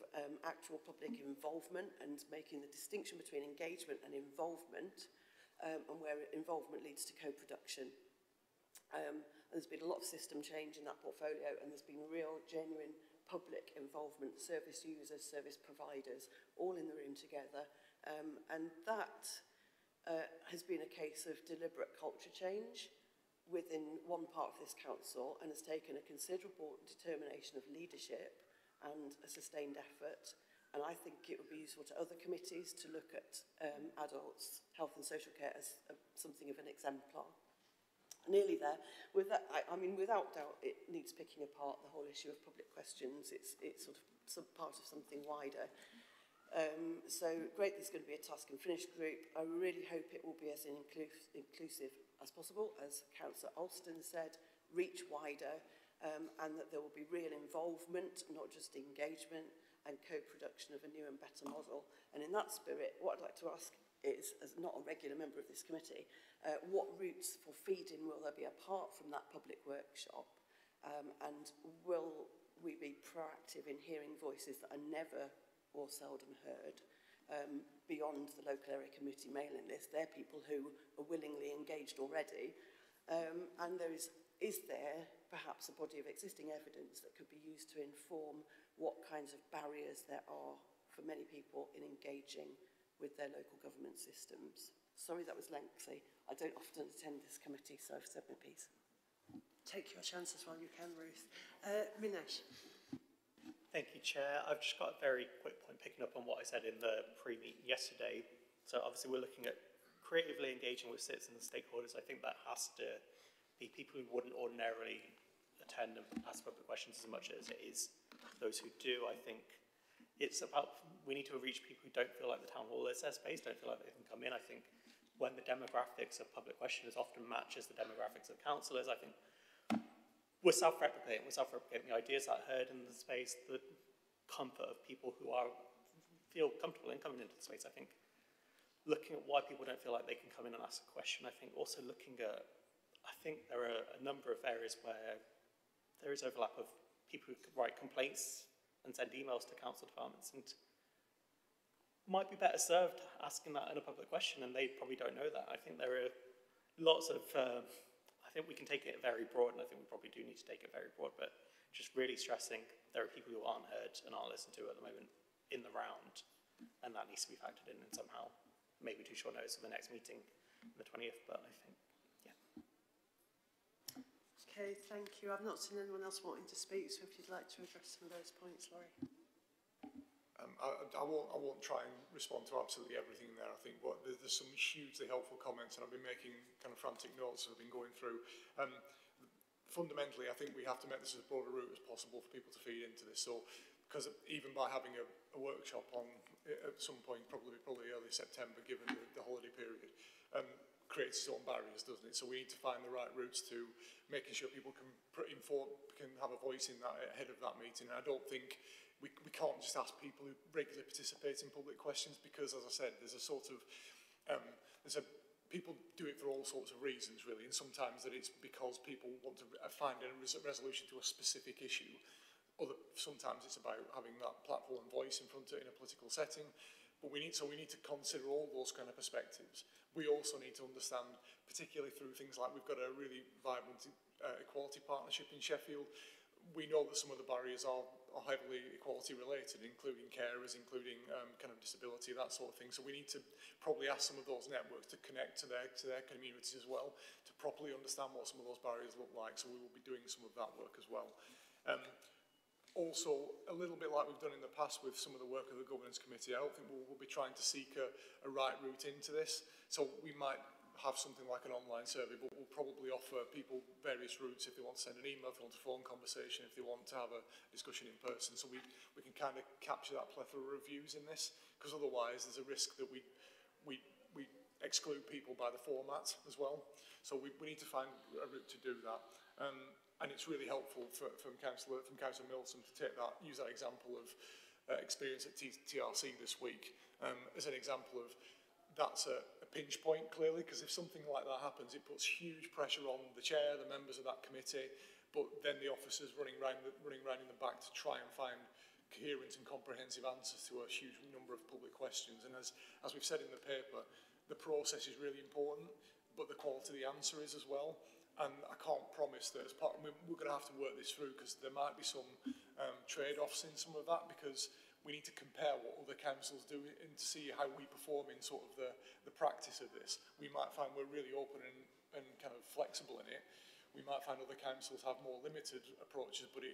Speaker 5: actual public involvement and making the distinction between engagement and involvement, and where involvement leads to co-production. There's been a lot of system change in that portfolio, and there's been real, genuine public involvement, service users, service providers, all in the room together. And that has been a case of deliberate culture change within one part of this council, and has taken a considerable determination of leadership and a sustained effort. And I think it would be useful to other committees to look at adults, health and social care as something of an exemplar. Nearly there. With that, I mean, without doubt, it needs picking apart the whole issue of public questions. It's sort of part of something wider. So great, there's going to be a task and finish group. I really hope it will be as inclusive as possible, as Councillor Alston said, reach wider, and that there will be real involvement, not just engagement, and co-production of a new and better model. And in that spirit, what I'd like to ask is, as not a regular member of this committee, what routes for feeding will there be apart from that public workshop? And will we be proactive in hearing voices that are never or seldom heard? beyond the local area committee mailing list. They're people who are willingly engaged already. And is there perhaps a body of existing evidence that could be used to inform what kinds of barriers there are for many people in engaging with their local government systems? Sorry, that was lengthy. I don't often attend this committee, so I've said my piece.
Speaker 1: Take your chances while you can, Ruth. Minesh.
Speaker 3: Thank you, Chair. I've just got a very quick point picking up on what I said in the pre-meeting yesterday. So obviously we're looking at creatively engaging with citizens and stakeholders. I think that has to be people who wouldn't ordinarily attend and ask public questions as much as it is those who do. I think it's about, we need to reach people who don't feel like the town hall is their space, don't feel like they can come in. I think when the demographics of public questioners often matches the demographics of councillors, I think we're self-replicating. The ideas that are heard in the space, the comfort of people who feel comfortable in coming into the space. I think looking at why people don't feel like they can come in and ask a question. I think also looking at, I think there are a number of areas where there is overlap of people who could write complaints and send emails to council departments, and might be better served asking that in a public question, and they probably don't know that. I think there are lots of, I think we can take it very broad, and I think we probably do need to take it very broad, but just really stressing there are people who aren't heard and aren't listened to at the moment in the round, and that needs to be factored in somehow. Maybe too short notice of the next meeting, the 20th, but I think, yeah.
Speaker 1: Okay, thank you. I've not seen anyone else wanting to speak, so if you'd like to address some of those points, Laurie.
Speaker 14: I won't try and respond to absolutely everything there, I think, but there's some hugely helpful comments, and I've been making kind of frantic notes as I've been going through. Fundamentally, I think we have to make this as broad a route as possible for people to feed into this. So, because even by having a workshop on at some point, probably early September, given the holiday period, creates its own barriers, doesn't it? So we need to find the right routes to making sure people can have a voice in that ahead of that meeting. And I don't think we can't just ask people who regularly participate in public questions, because, as I said, there's a sort of people do it for all sorts of reasons, really, and sometimes that it's because people want to find a resolution to a specific issue. Sometimes it's about having that platform and voice in front of it in a political setting. But we need to consider all those kind of perspectives. We also need to understand, particularly through things like we've got a really vibrant equality partnership in Sheffield. We know that some of the barriers are heavily equality related, including carers, including kind of disability, that sort of thing. So we need to probably ask some of those networks to connect to their communities as well, to properly understand what some of those barriers look like. So we will be doing some of that work as well. Also, a little bit like we've done in the past with some of the work of the Governance Committee, I don't think we'll be trying to seek a right route into this. So we might have something like an online survey, but we'll probably offer people various routes if they want to send an email, if they want a phone conversation, if they want to have a discussion in person. So we can kind of capture that plethora of views in this, because otherwise there's a risk that we exclude people by the format as well. So we need to find a route to do that. And it's really helpful from Councillor Milson to use that example of experience at TRC this week as an example of that's a pinch point, clearly, because if something like that happens, it puts huge pressure on the chair, the members of that committee, but then the officers running around in the back to try and find coherent and comprehensive answers to a huge number of public questions. And as we've said in the paper, the process is really important, but the quality of the answer is as well. And I can't promise that we're going to have to work this through, because there might be some trade-offs in some of that, because we need to compare what other councils do and to see how we perform in sort of the practice of this. We might find we're really open and kind of flexible in it. We might find other councils have more limited approaches, but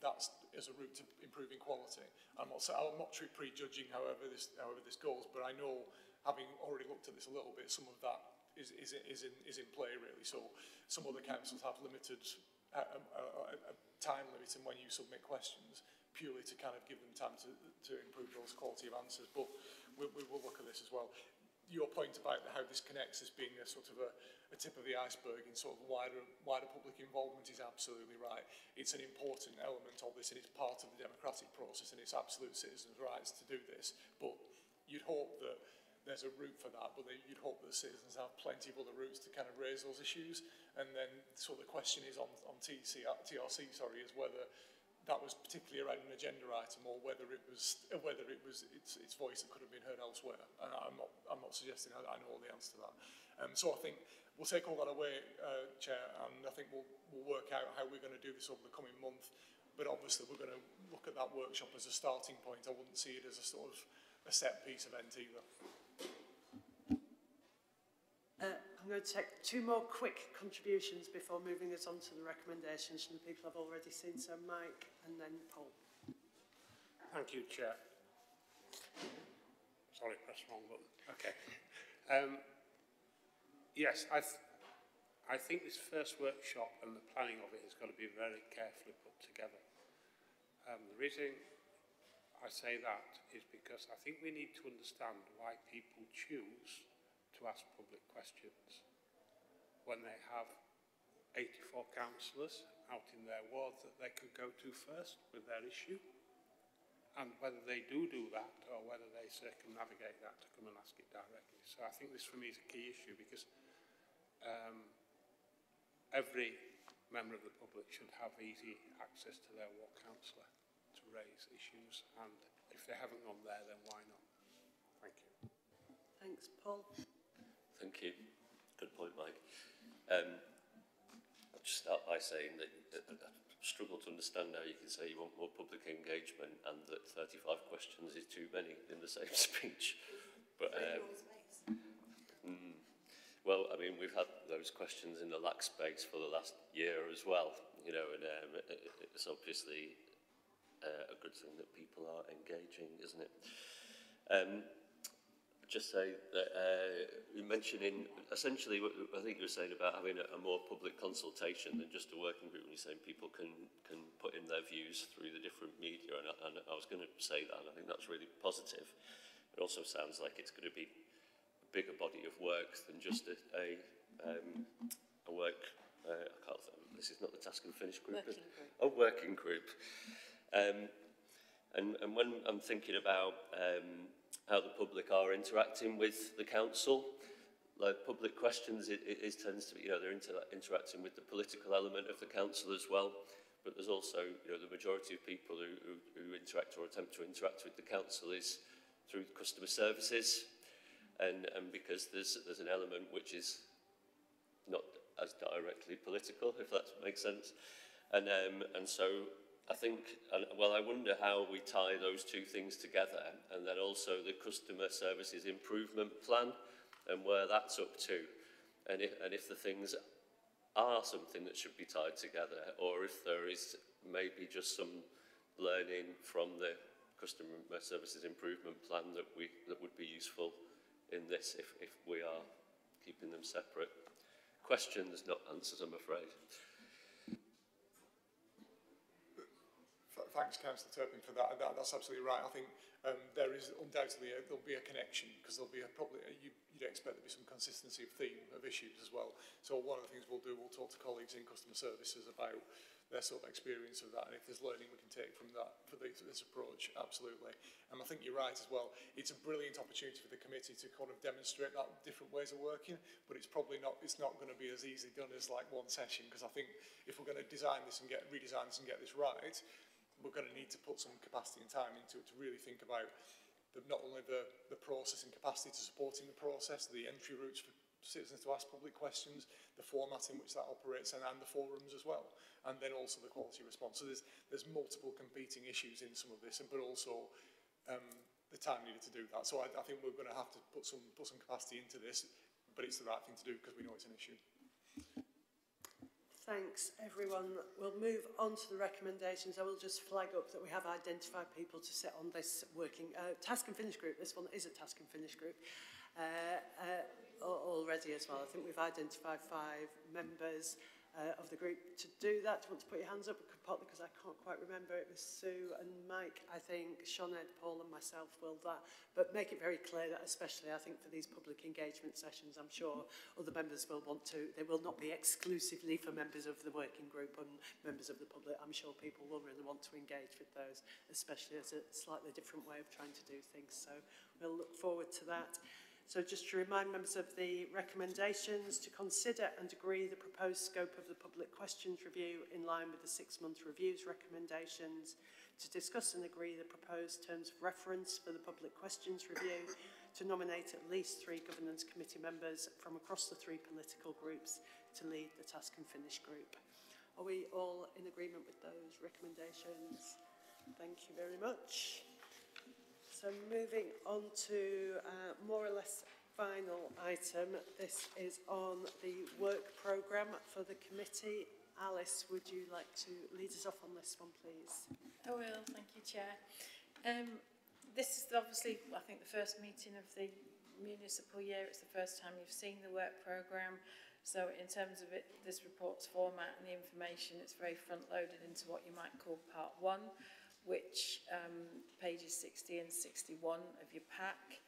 Speaker 14: that's as a route to improving quality. I'm not prejudging however this goes, but I know, having already looked at this a little bit, some of that is in play, really. So some other councils have limited time limit in when you submit questions, purely to kind of give them time to improve those quality of answers. But we will look at this as well. Your point about how this connects as being a sort of a tip of the iceberg in sort of wider public involvement is absolutely right. It's an important element of this, and it's part of the democratic process, and it's absolute citizens' rights to do this. But you'd hope that there's a route for that, but you'd hope that citizens have plenty of other routes to kind of raise those issues. And then, so the question is on TRC, is whether that was particularly around an agenda item, or whether it was its voice that could have been heard elsewhere. And I'm not suggesting I know all the answer to that. So I think we'll take all that away, Chair, and I think we'll work out how we're going to do this over the coming month. But obviously we're going to look at that workshop as a starting point. I wouldn't see it as a sort of a set piece event either.
Speaker 1: I'm going to take 2 more quick contributions before moving us on to the recommendations from the people I've already seen. So Mike and then Paul.
Speaker 10: Thank you, Chair. Sorry, press wrong button. Okay. Yes, I think this first workshop and the planning of it has got to be very carefully put together. The reason I say that is because I think we need to understand why people choose to ask public questions when they have 84 councillors out in their ward that they could go to first with their issue, and whether they do that or whether they circumnavigate that to come and ask it directly. So I think this for me is a key issue, because every member of the public should have easy access to their ward councillor to raise issues, and if they haven't gone there, then why not? Thank you.
Speaker 1: Thanks, Paul.
Speaker 7: Thank you. Good point, Mike. I'll just start by saying that I struggle to understand how you can say you want more public engagement and that 35 questions is too many in the same speech. But well, I mean, we've had those questions in the lax space for the last year as well, you know, and it's obviously a good thing that people are engaging, isn't it? Just say that you mentioned essentially what I think you were saying about having a more public consultation than just a working group, and you're saying people can put in their views through the different media, and I was going to say that, and I think that's really positive. It also sounds like it's going to be a bigger body of work than just a work, this is not the task and finish group. A working group. And when I'm thinking about how the public are interacting with the council, like public questions, it tends to be, you know, they're interacting with the political element of the council as well, but there's also, you know, the majority of people who interact or attempt to interact with the council is through customer services, and because there's an element which is not as directly political, if that makes sense, and so I think, well, I wonder how we tie those two things together, and then also the customer services improvement plan and where that's up to, and if the things are something that should be tied together, or if there is maybe just some learning from the customer services improvement plan that would be useful in this if we are keeping them separate. Questions, not answers, I'm afraid.
Speaker 14: Thanks, Councillor Turpin, for that. That's absolutely right. I think there is undoubtedly there'll be a connection, because there'll be you'd expect there'll be some consistency of theme of issues as well. So one of the things we'll do, we'll talk to colleagues in customer services about their sort of experience of that, and if there's learning we can take from that for this approach, absolutely. And I think you're right as well. It's a brilliant opportunity for the committee to kind of demonstrate that different ways of working, but it's probably not. It's not going to be as easily done as like one session, because I think if we're going to design this and redesign this and get this right, we're going to need to put some capacity and time into it to really think about not only the process and capacity to supporting the process, the entry routes for citizens to ask public questions, the format in which that operates, and the forums as well, and then also the quality response. So there's multiple competing issues in some of this, but also the time needed to do that. So I think we're going to have to put some capacity into this, but it's the right thing to do because we know it's an issue.
Speaker 1: Thanks, everyone. We'll move on to the recommendations. I will just flag up that we have identified people to sit on this working task and finish group. This one is a task and finish group already as well. I think we've identified 5 members of the group to do that. Do you want to put your hands up? Partly because I can't quite remember. It was Sue and Mike, I think, Sinead, Paul and myself will that. But make it very clear that especially, I think, for these public engagement sessions, I'm sure other members will want to. They will not be exclusively for members of the working group and members of the public. I'm sure people will really want to engage with those, especially as a slightly different way of trying to do things. So we'll look forward to that. So just to remind members of the recommendations, to consider and agree the proposed scope of the public questions review in line with the 6-month review's recommendations, to discuss and agree the proposed terms of reference for the public questions review, to nominate at least 3 governance committee members from across the 3 political groups to lead the task and finish group. Are we all in agreement with those recommendations? Thank you very much. So moving on to more or less final item. This is on the work programme for the committee. Alice, would you like to lead us off on this one, please?
Speaker 13: I will, thank you, Chair. This is obviously, I think, the first meeting of the municipal year. It's the first time you've seen the work programme. So in terms of it, this report's format and the information, it's very front-loaded into what you might call part 1, which pages 60 and 61 of your pack.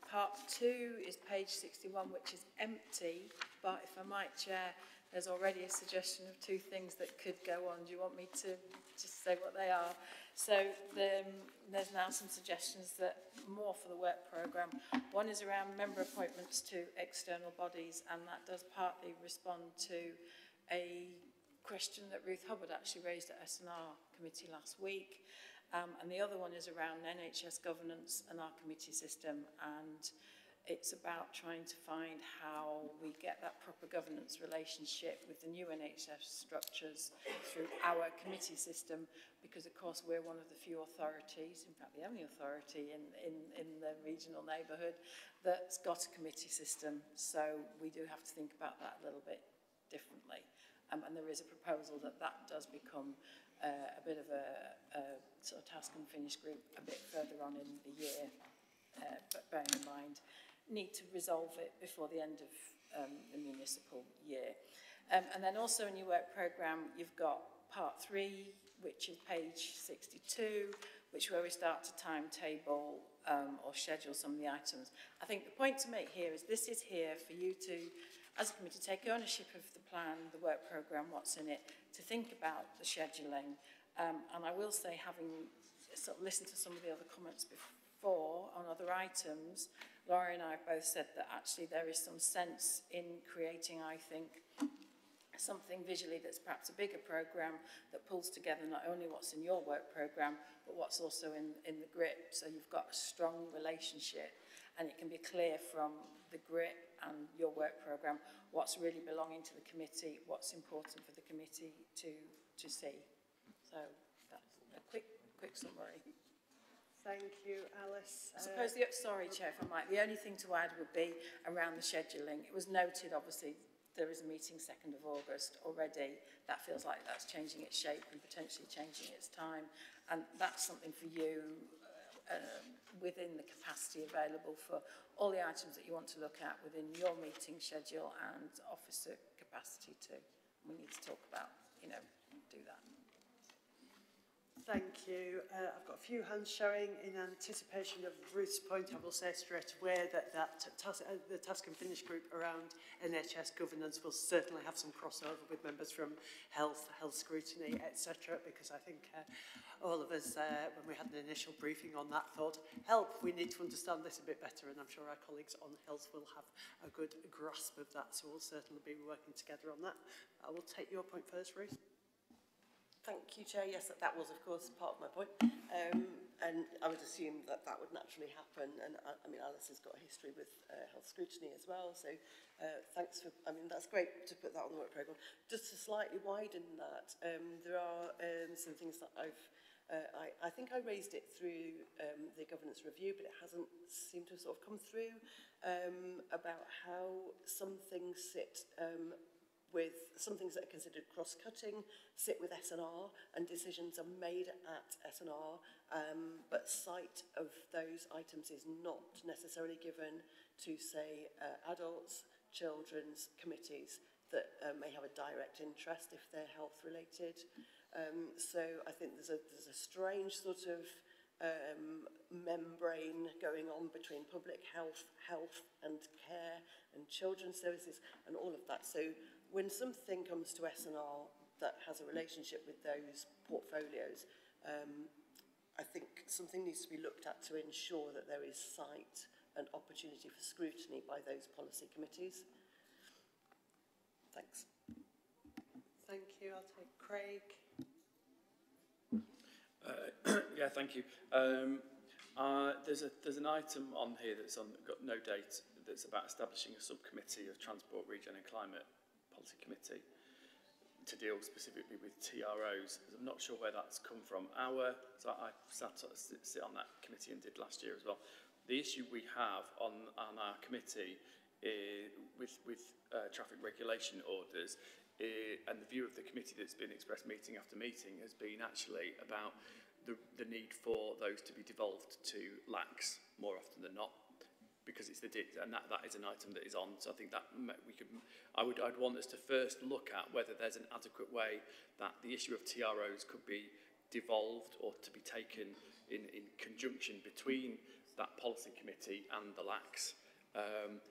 Speaker 13: Part 2 is page 61, which is empty, but if I might, Chair, there's already a suggestion of 2 things that could go on. Do you want me to just say what they are? So there's now some suggestions that more for the work programme. One is around member appointments to external bodies, and that does partly respond to a question that Ruth Hubbard actually raised at S&R committee last week. And the other one is around NHS governance and our committee system, and it's about trying to find how we get that proper governance relationship with the new NHS structures through our committee system, because of course we're one of the few authorities, in fact the only authority in the regional neighbourhood that's got a committee system, so we do have to think about that a little bit differently. And there is a proposal that that does become a bit of a sort of task and finish group a bit further on in the year, but bearing in mind need to resolve it before the end of the municipal year. And then also in your work programme, you've got part 3, which is page 62, which where we start to timetable or schedule some of the items. I think the point to make here is this is here for you to, as a committee, take ownership of the plan, the work programme, what's in it, to think about the scheduling. And I will say, having sort of listened to some of the other comments before on other items, Laurie and I have both said that actually there is some sense in creating, I think, something visually that's perhaps a bigger programme that pulls together not only what's in your work programme, but what's also in the GRIP. So you've got a strong relationship, and it can be clear from the GRIP and your work programme what's really belonging to the committee, what's important for the committee to see. So that's a quick summary.
Speaker 1: Thank you, Alice.
Speaker 13: I suppose, sorry, Chair, if I might, the only thing to add would be around the scheduling. It was noted, obviously, there is a meeting 2nd of August already. That feels like that's changing its shape and potentially changing its time. And that's something for you within the capacity available for all the items that you want to look at within your meeting schedule and officer capacity too. We need to talk about, do that.
Speaker 1: Thank you. I've got a few hands showing. In anticipation of Ruth's point, I will say straight away that the task and finish group around NHS governance will certainly have some crossover with members from health scrutiny, etc. Because I think all of us, when we had an initial briefing on that, thought, help, we need to understand this a bit better, and I'm sure our colleagues on health will have a good grasp of that, so we'll certainly be working together on that. I will take your point first, Ruth.
Speaker 5: Thank you, Chair. Yes, that was, of course, part of my point. And I would assume that that would naturally happen. And I mean, Alice has got a history with health scrutiny as well. So thanks for, that's great to put that on the work programme. Just to slightly widen that, there are some things that I think I raised it through the governance review, but it hasn't seemed to sort of come through about how some things sit with some things that are considered cross-cutting, sit with S&R, and decisions are made at S&R, but sight of those items is not necessarily given to, say, adults, children's committees that may have a direct interest if they're health-related. So I think there's a strange sort of membrane going on between public health and care and children's services and all of that. So when something comes to S&R that has a relationship with those portfolios, I think something needs to be looked at to ensure that there is sight
Speaker 6: an opportunity for scrutiny by those policy committees. Thanks.
Speaker 1: Thank you. I'll take Craig.
Speaker 17: Yeah, thank you. There's an item on here that's got no date, that's about establishing a subcommittee of Transport, Regen and Climate Policy Committee to deal specifically with TROs. I'm not sure where that's come from. So I sit on that committee and did last year as well. The issue we have on our committee with traffic regulation orders and the view of the committee that's been expressed meeting after meeting has been actually about the need for those to be devolved to LACs more often than not, because it's and that is an item that is on. So I think that I'd want us to first look at whether there's an adequate way that the issue of TROs could be devolved or to be taken in conjunction between that policy committee and the LACs.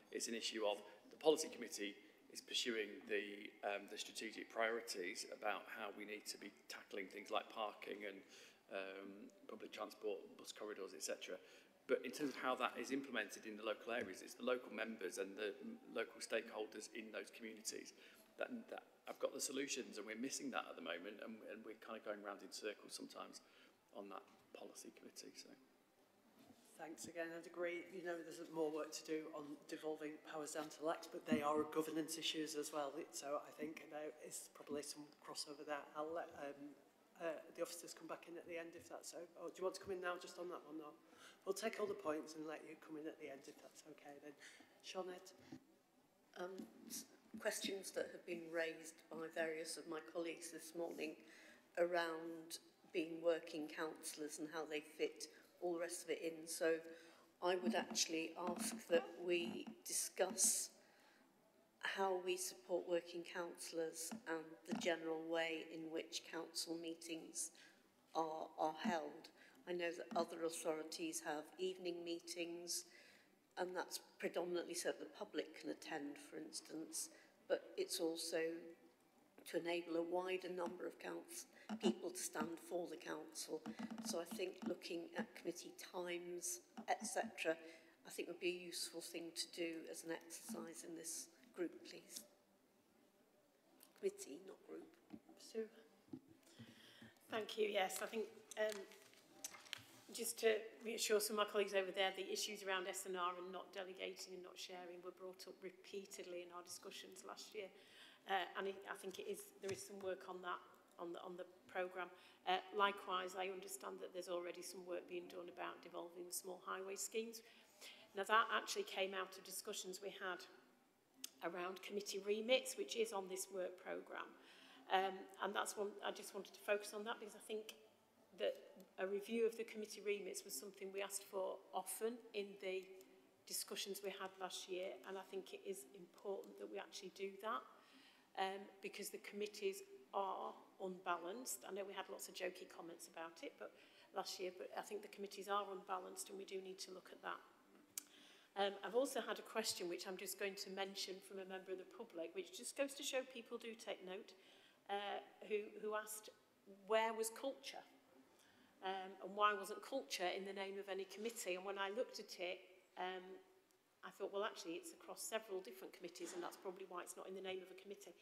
Speaker 17: It's an issue of the policy committee is pursuing the strategic priorities about how we need to be tackling things like parking and public transport, bus corridors, etc. But in terms of how that is implemented in the local areas, it's the local members and the local stakeholders in those communities that have got the solutions, and we're missing that at the moment, and we're kind of going round in circles sometimes on that policy committee. So.
Speaker 1: Thanks again. I'd agree. You know, there's more work to do on devolving powers down to LACs, but they are governance issues as well. So I think there is probably some crossover there. I'll let the officers come back in at the end if that's so. Oh, do you want to come in now just on that one? No. We'll take all the points and let you come in at the end if that's okay then. Sinead?
Speaker 6: Questions that have been raised by various of my colleagues this morning around being working councillors and how they fit all the rest of it in. So I would actually ask that we discuss how we support working councillors and the general way in which council meetings are held. I know that other authorities have evening meetings, and that's predominantly so that the public can attend, for instance, but it's also to enable a wider number of people to stand for the council. So I think looking at committee times, etc., I think would be a useful thing to do as an exercise in this group, please. Committee, not group.
Speaker 1: Sue?
Speaker 16: Thank you. Yes, I think just to reassure some of my colleagues over there, the issues around SNR and not delegating and not sharing were brought up repeatedly in our discussions last year. And I think there is some work on that on the programme. Likewise, I understand that there's already some work being done about devolving the small highway schemes. Now that actually came out of discussions we had around committee remits, which is on this work programme. And that's one, I just wanted to focus on that because I think that a review of the committee remits was something we asked for often in the discussions we had last year, and I think it is important that we actually do that because the committees are unbalanced. I know we had lots of jokey comments about it last year, but I think the committees are unbalanced and we do need to look at that. I've also had a question which I'm just going to mention from a member of the public, which just goes to show people do take note, who asked, where was culture? And why wasn't culture in the name of any committee? And when I looked at it, I thought, well, actually, it's across several different committees, and that's probably why it's not in the name of a committee.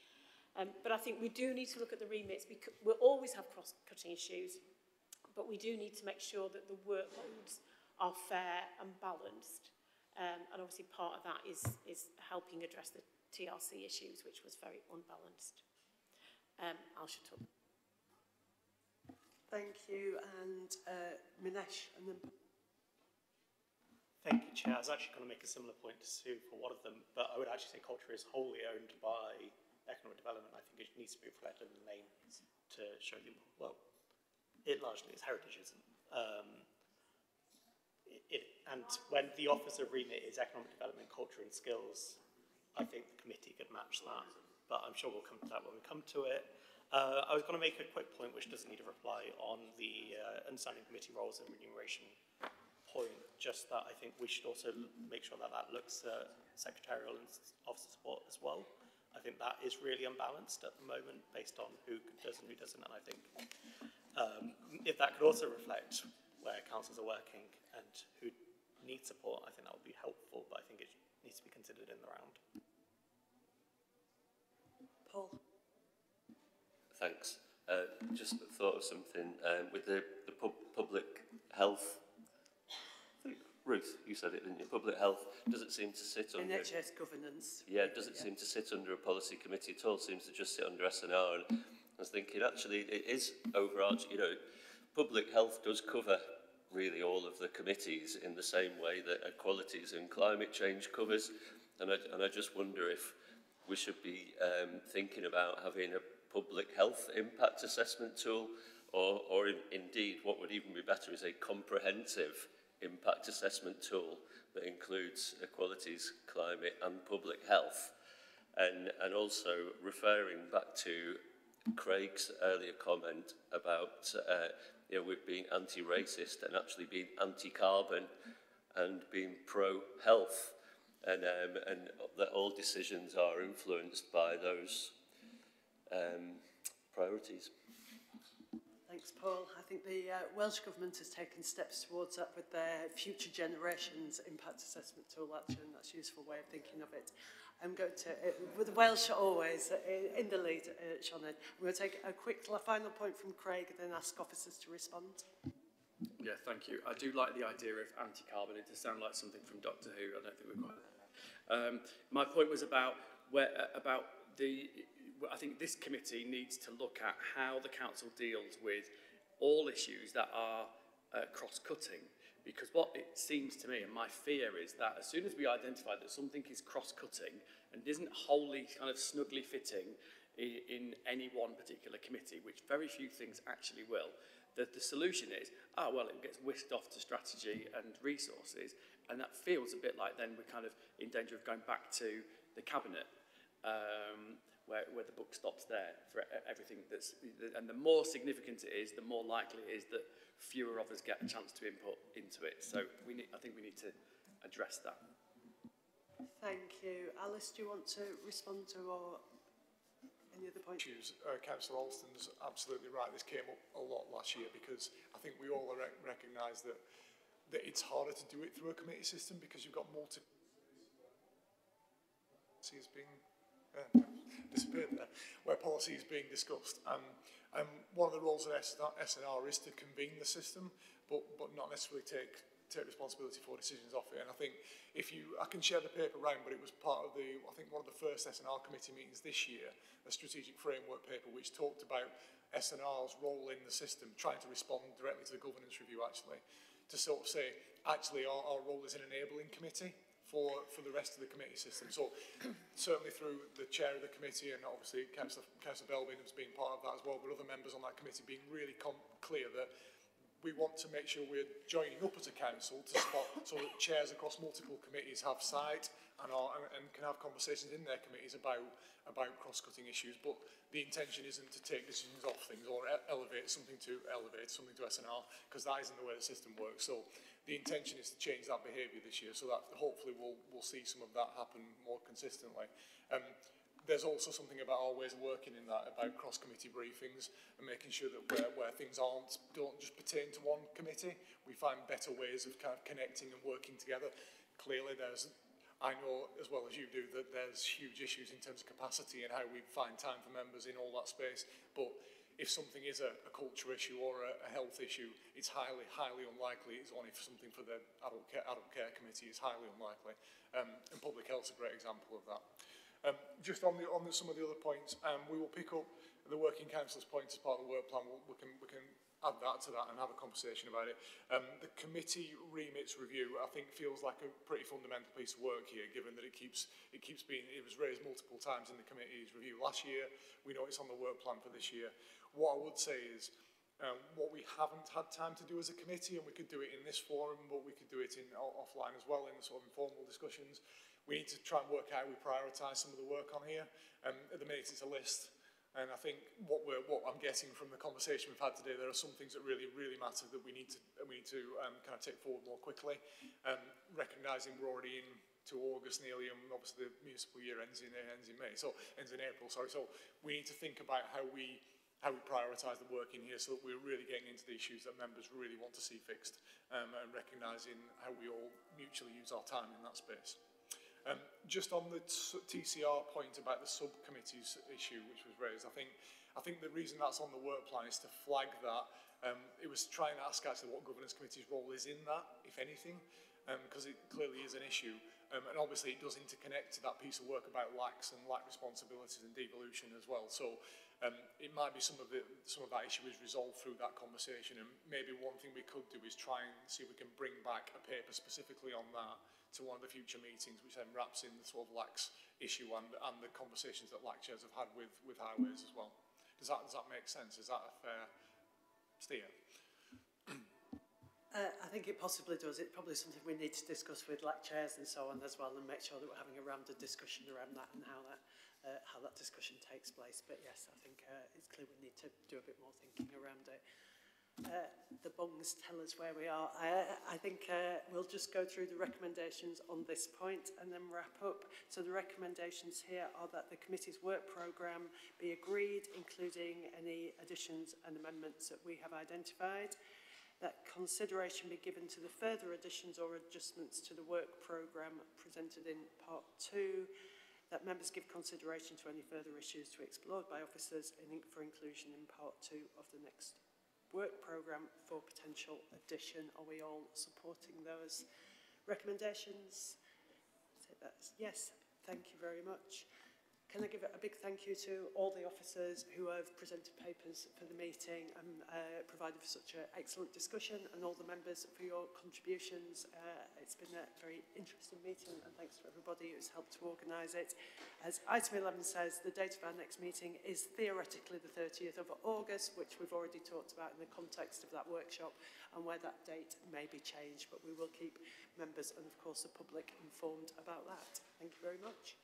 Speaker 16: But I think we do need to look at the remits, because we'll always have cross-cutting issues, but we do need to make sure that the workloads are fair and balanced. And obviously part of that is helping address the TRC issues, which was very unbalanced. I'll shut up.
Speaker 1: Thank you, and Minesh, and then...
Speaker 3: Thank you, Chair. I was actually going to make a similar point to Sue for one of them, but I would actually say culture is wholly owned by economic development. I think it needs to be reflected in the name to show the, well, it largely is heritage, isn't it? And when the Office of Remit is economic development, culture and skills, I think the committee could match that, but I'm sure we'll come to that when we come to it. I was going to make a quick point which doesn't need a reply on the understanding committee roles and remuneration point, just that I think we should also make sure that that looks at secretarial and officer support as well. I think that is really unbalanced at the moment based on who does and who doesn't, and I think if that could also reflect where councils are working and who need support, I think that would be helpful, but I think it needs to be considered in the round.
Speaker 1: Paul?
Speaker 7: Thanks. Just thought of something with the public health. Ruth, you said it, didn't you? Public health doesn't seem to sit under...
Speaker 1: NHS governance.
Speaker 7: Yeah, it doesn't seem to sit under a policy committee at all. It seems to just sit under S&R. And I was thinking, actually, it is overarching. You know, public health does cover really all of the committees in the same way that equalities and climate change covers. And I just wonder if we should be thinking about having a public health impact assessment tool, or indeed, what would even be better is a comprehensive impact assessment tool that includes equalities, climate and public health. And also referring back to Craig's earlier comment about you know, with being anti-racist and actually being anti-carbon and being pro-health, and that all decisions are influenced by those priorities.
Speaker 1: Thanks, Paul. I think the Welsh Government has taken steps towards that with their Future Generations Impact Assessment tool, actually, and that's a useful way of thinking of it. I'm going to, with the Welsh always in the lead, Sianed, I'm going to take a quick final point from Craig and then ask officers to respond.
Speaker 17: Yeah, thank you. I do like the idea of anti-carbon. It does sound like something from Doctor Who. I don't think we're quite there. My point was about I think this committee needs to look at how the council deals with all issues that are cross-cutting, because what it seems to me, and my fear is that as soon as we identify that something is cross-cutting and isn't wholly kind of snugly fitting in any one particular committee, which very few things actually will, that the solution is, well, it gets whisked off to strategy and resources, and that feels a bit like then we're kind of in danger of going back to the cabinet, where the buck stops there for everything and the more significant it is, the more likely it is that fewer of us get a chance to input into it. So I think we need to address that.
Speaker 1: Thank you. Alice, do you want to respond to any other points?
Speaker 14: Councillor Alston's absolutely right. This came up a lot last year because I think we all recognise that it's harder to do it through a committee system because you've got multiple policies being disappeared there, where policy is being discussed. And one of the roles of S&R is to convene the system, but not necessarily take responsibility for decisions off it. And I think I can share the paper around, but it was part of I think one of the first S&R committee meetings this year, a strategic framework paper which talked about S&R's role in the system, trying to respond directly to the governance review actually, to sort of say, actually our role is an enabling committee for the rest of the committee system. So certainly through the chair of the committee and obviously Councillor Belbin has been part of that as well, but other members on that committee being really clear that we want to make sure we're joining up as a council to spot so that chairs across multiple committees have sight and can have conversations in their committees about cross-cutting issues. But the intention isn't to take decisions off things or elevate something to S&R, because that isn't the way the system works. So the intention is to change that behaviour this year, so that hopefully we'll see some of that happen more consistently. There's also something about our ways of working in that, about cross-committee briefings and making sure that where things don't just pertain to one committee, we find better ways of kind of connecting and working together. Clearly, I know as well as you do that there's huge issues in terms of capacity and how we find time for members in all that space. But if something is a culture issue or a health issue, it's highly, highly unlikely. It's only something for the adult care committee. It's highly unlikely. And public health's a great example of that. Just on some of the other points, we will pick up the working councillor's points as part of the work plan. We can add that to that and have a conversation about it. The committee remits review, I think, feels like a pretty fundamental piece of work here, given that it was raised multiple times in the committee's review last year. We know it's on the work plan for this year. What I would say is, what we haven't had time to do as a committee, and we could do it in this forum, but we could do it offline as well in sort of informal discussions. We need to try and work out how we prioritise some of the work on here. At the minute, it's a list. And I think what I'm getting from the conversation we've had today, there are some things that really, really matter that we need to kind of take forward more quickly. Recognising we're already into August nearly, and obviously the municipal year ends in April. So we need to think about how we how we prioritise the work in here so that we're really getting into the issues that members really want to see fixed, and recognising how we all mutually use our time in that space. Just on the TCR point about the subcommittees issue which was raised, I think the reason that's on the work plan is to flag that. It was trying to ask actually what governance committee's role is in that, if anything, because it clearly is an issue. And obviously it does interconnect to that piece of work about LACs and LAC responsibilities and devolution as well. So it might be some of that issue is resolved through that conversation, and maybe one thing we could do is try and see if we can bring back a paper specifically on that to one of the future meetings, which then wraps in the sort of LACs issue and the conversations that LAC chairs have had with highways as well. Does that make sense? Is that a fair steer?
Speaker 1: I think it possibly does. It's probably something we need to discuss with LAC chairs and so on as well, and make sure that we're having a rounded discussion around that and how that discussion takes place. But yes, I think it's clear we need to do a bit more thinking around it. The bongs tell us where we are. I think we'll just go through the recommendations on this point and then wrap up. So the recommendations here are that the committee's work programme be agreed, including any additions and amendments that we have identified. That consideration be given to the further additions or adjustments to the work programme presented in part 2. That members give consideration to any further issues to be explored by officers for inclusion in part 2 of the next work programme for potential addition. Are we all supporting those recommendations? So that's yes, thank you very much. Can I give a big thank you to all the officers who have presented papers for the meeting and provided for such an excellent discussion, and all the members for your contributions. It's been a very interesting meeting, and thanks to everybody who's helped to organise it. As item 11 says, the date of our next meeting is theoretically the 30th of August, which we've already talked about in the context of that workshop, and where that date may be changed, but we will keep members and of course the public informed about that. Thank you very much.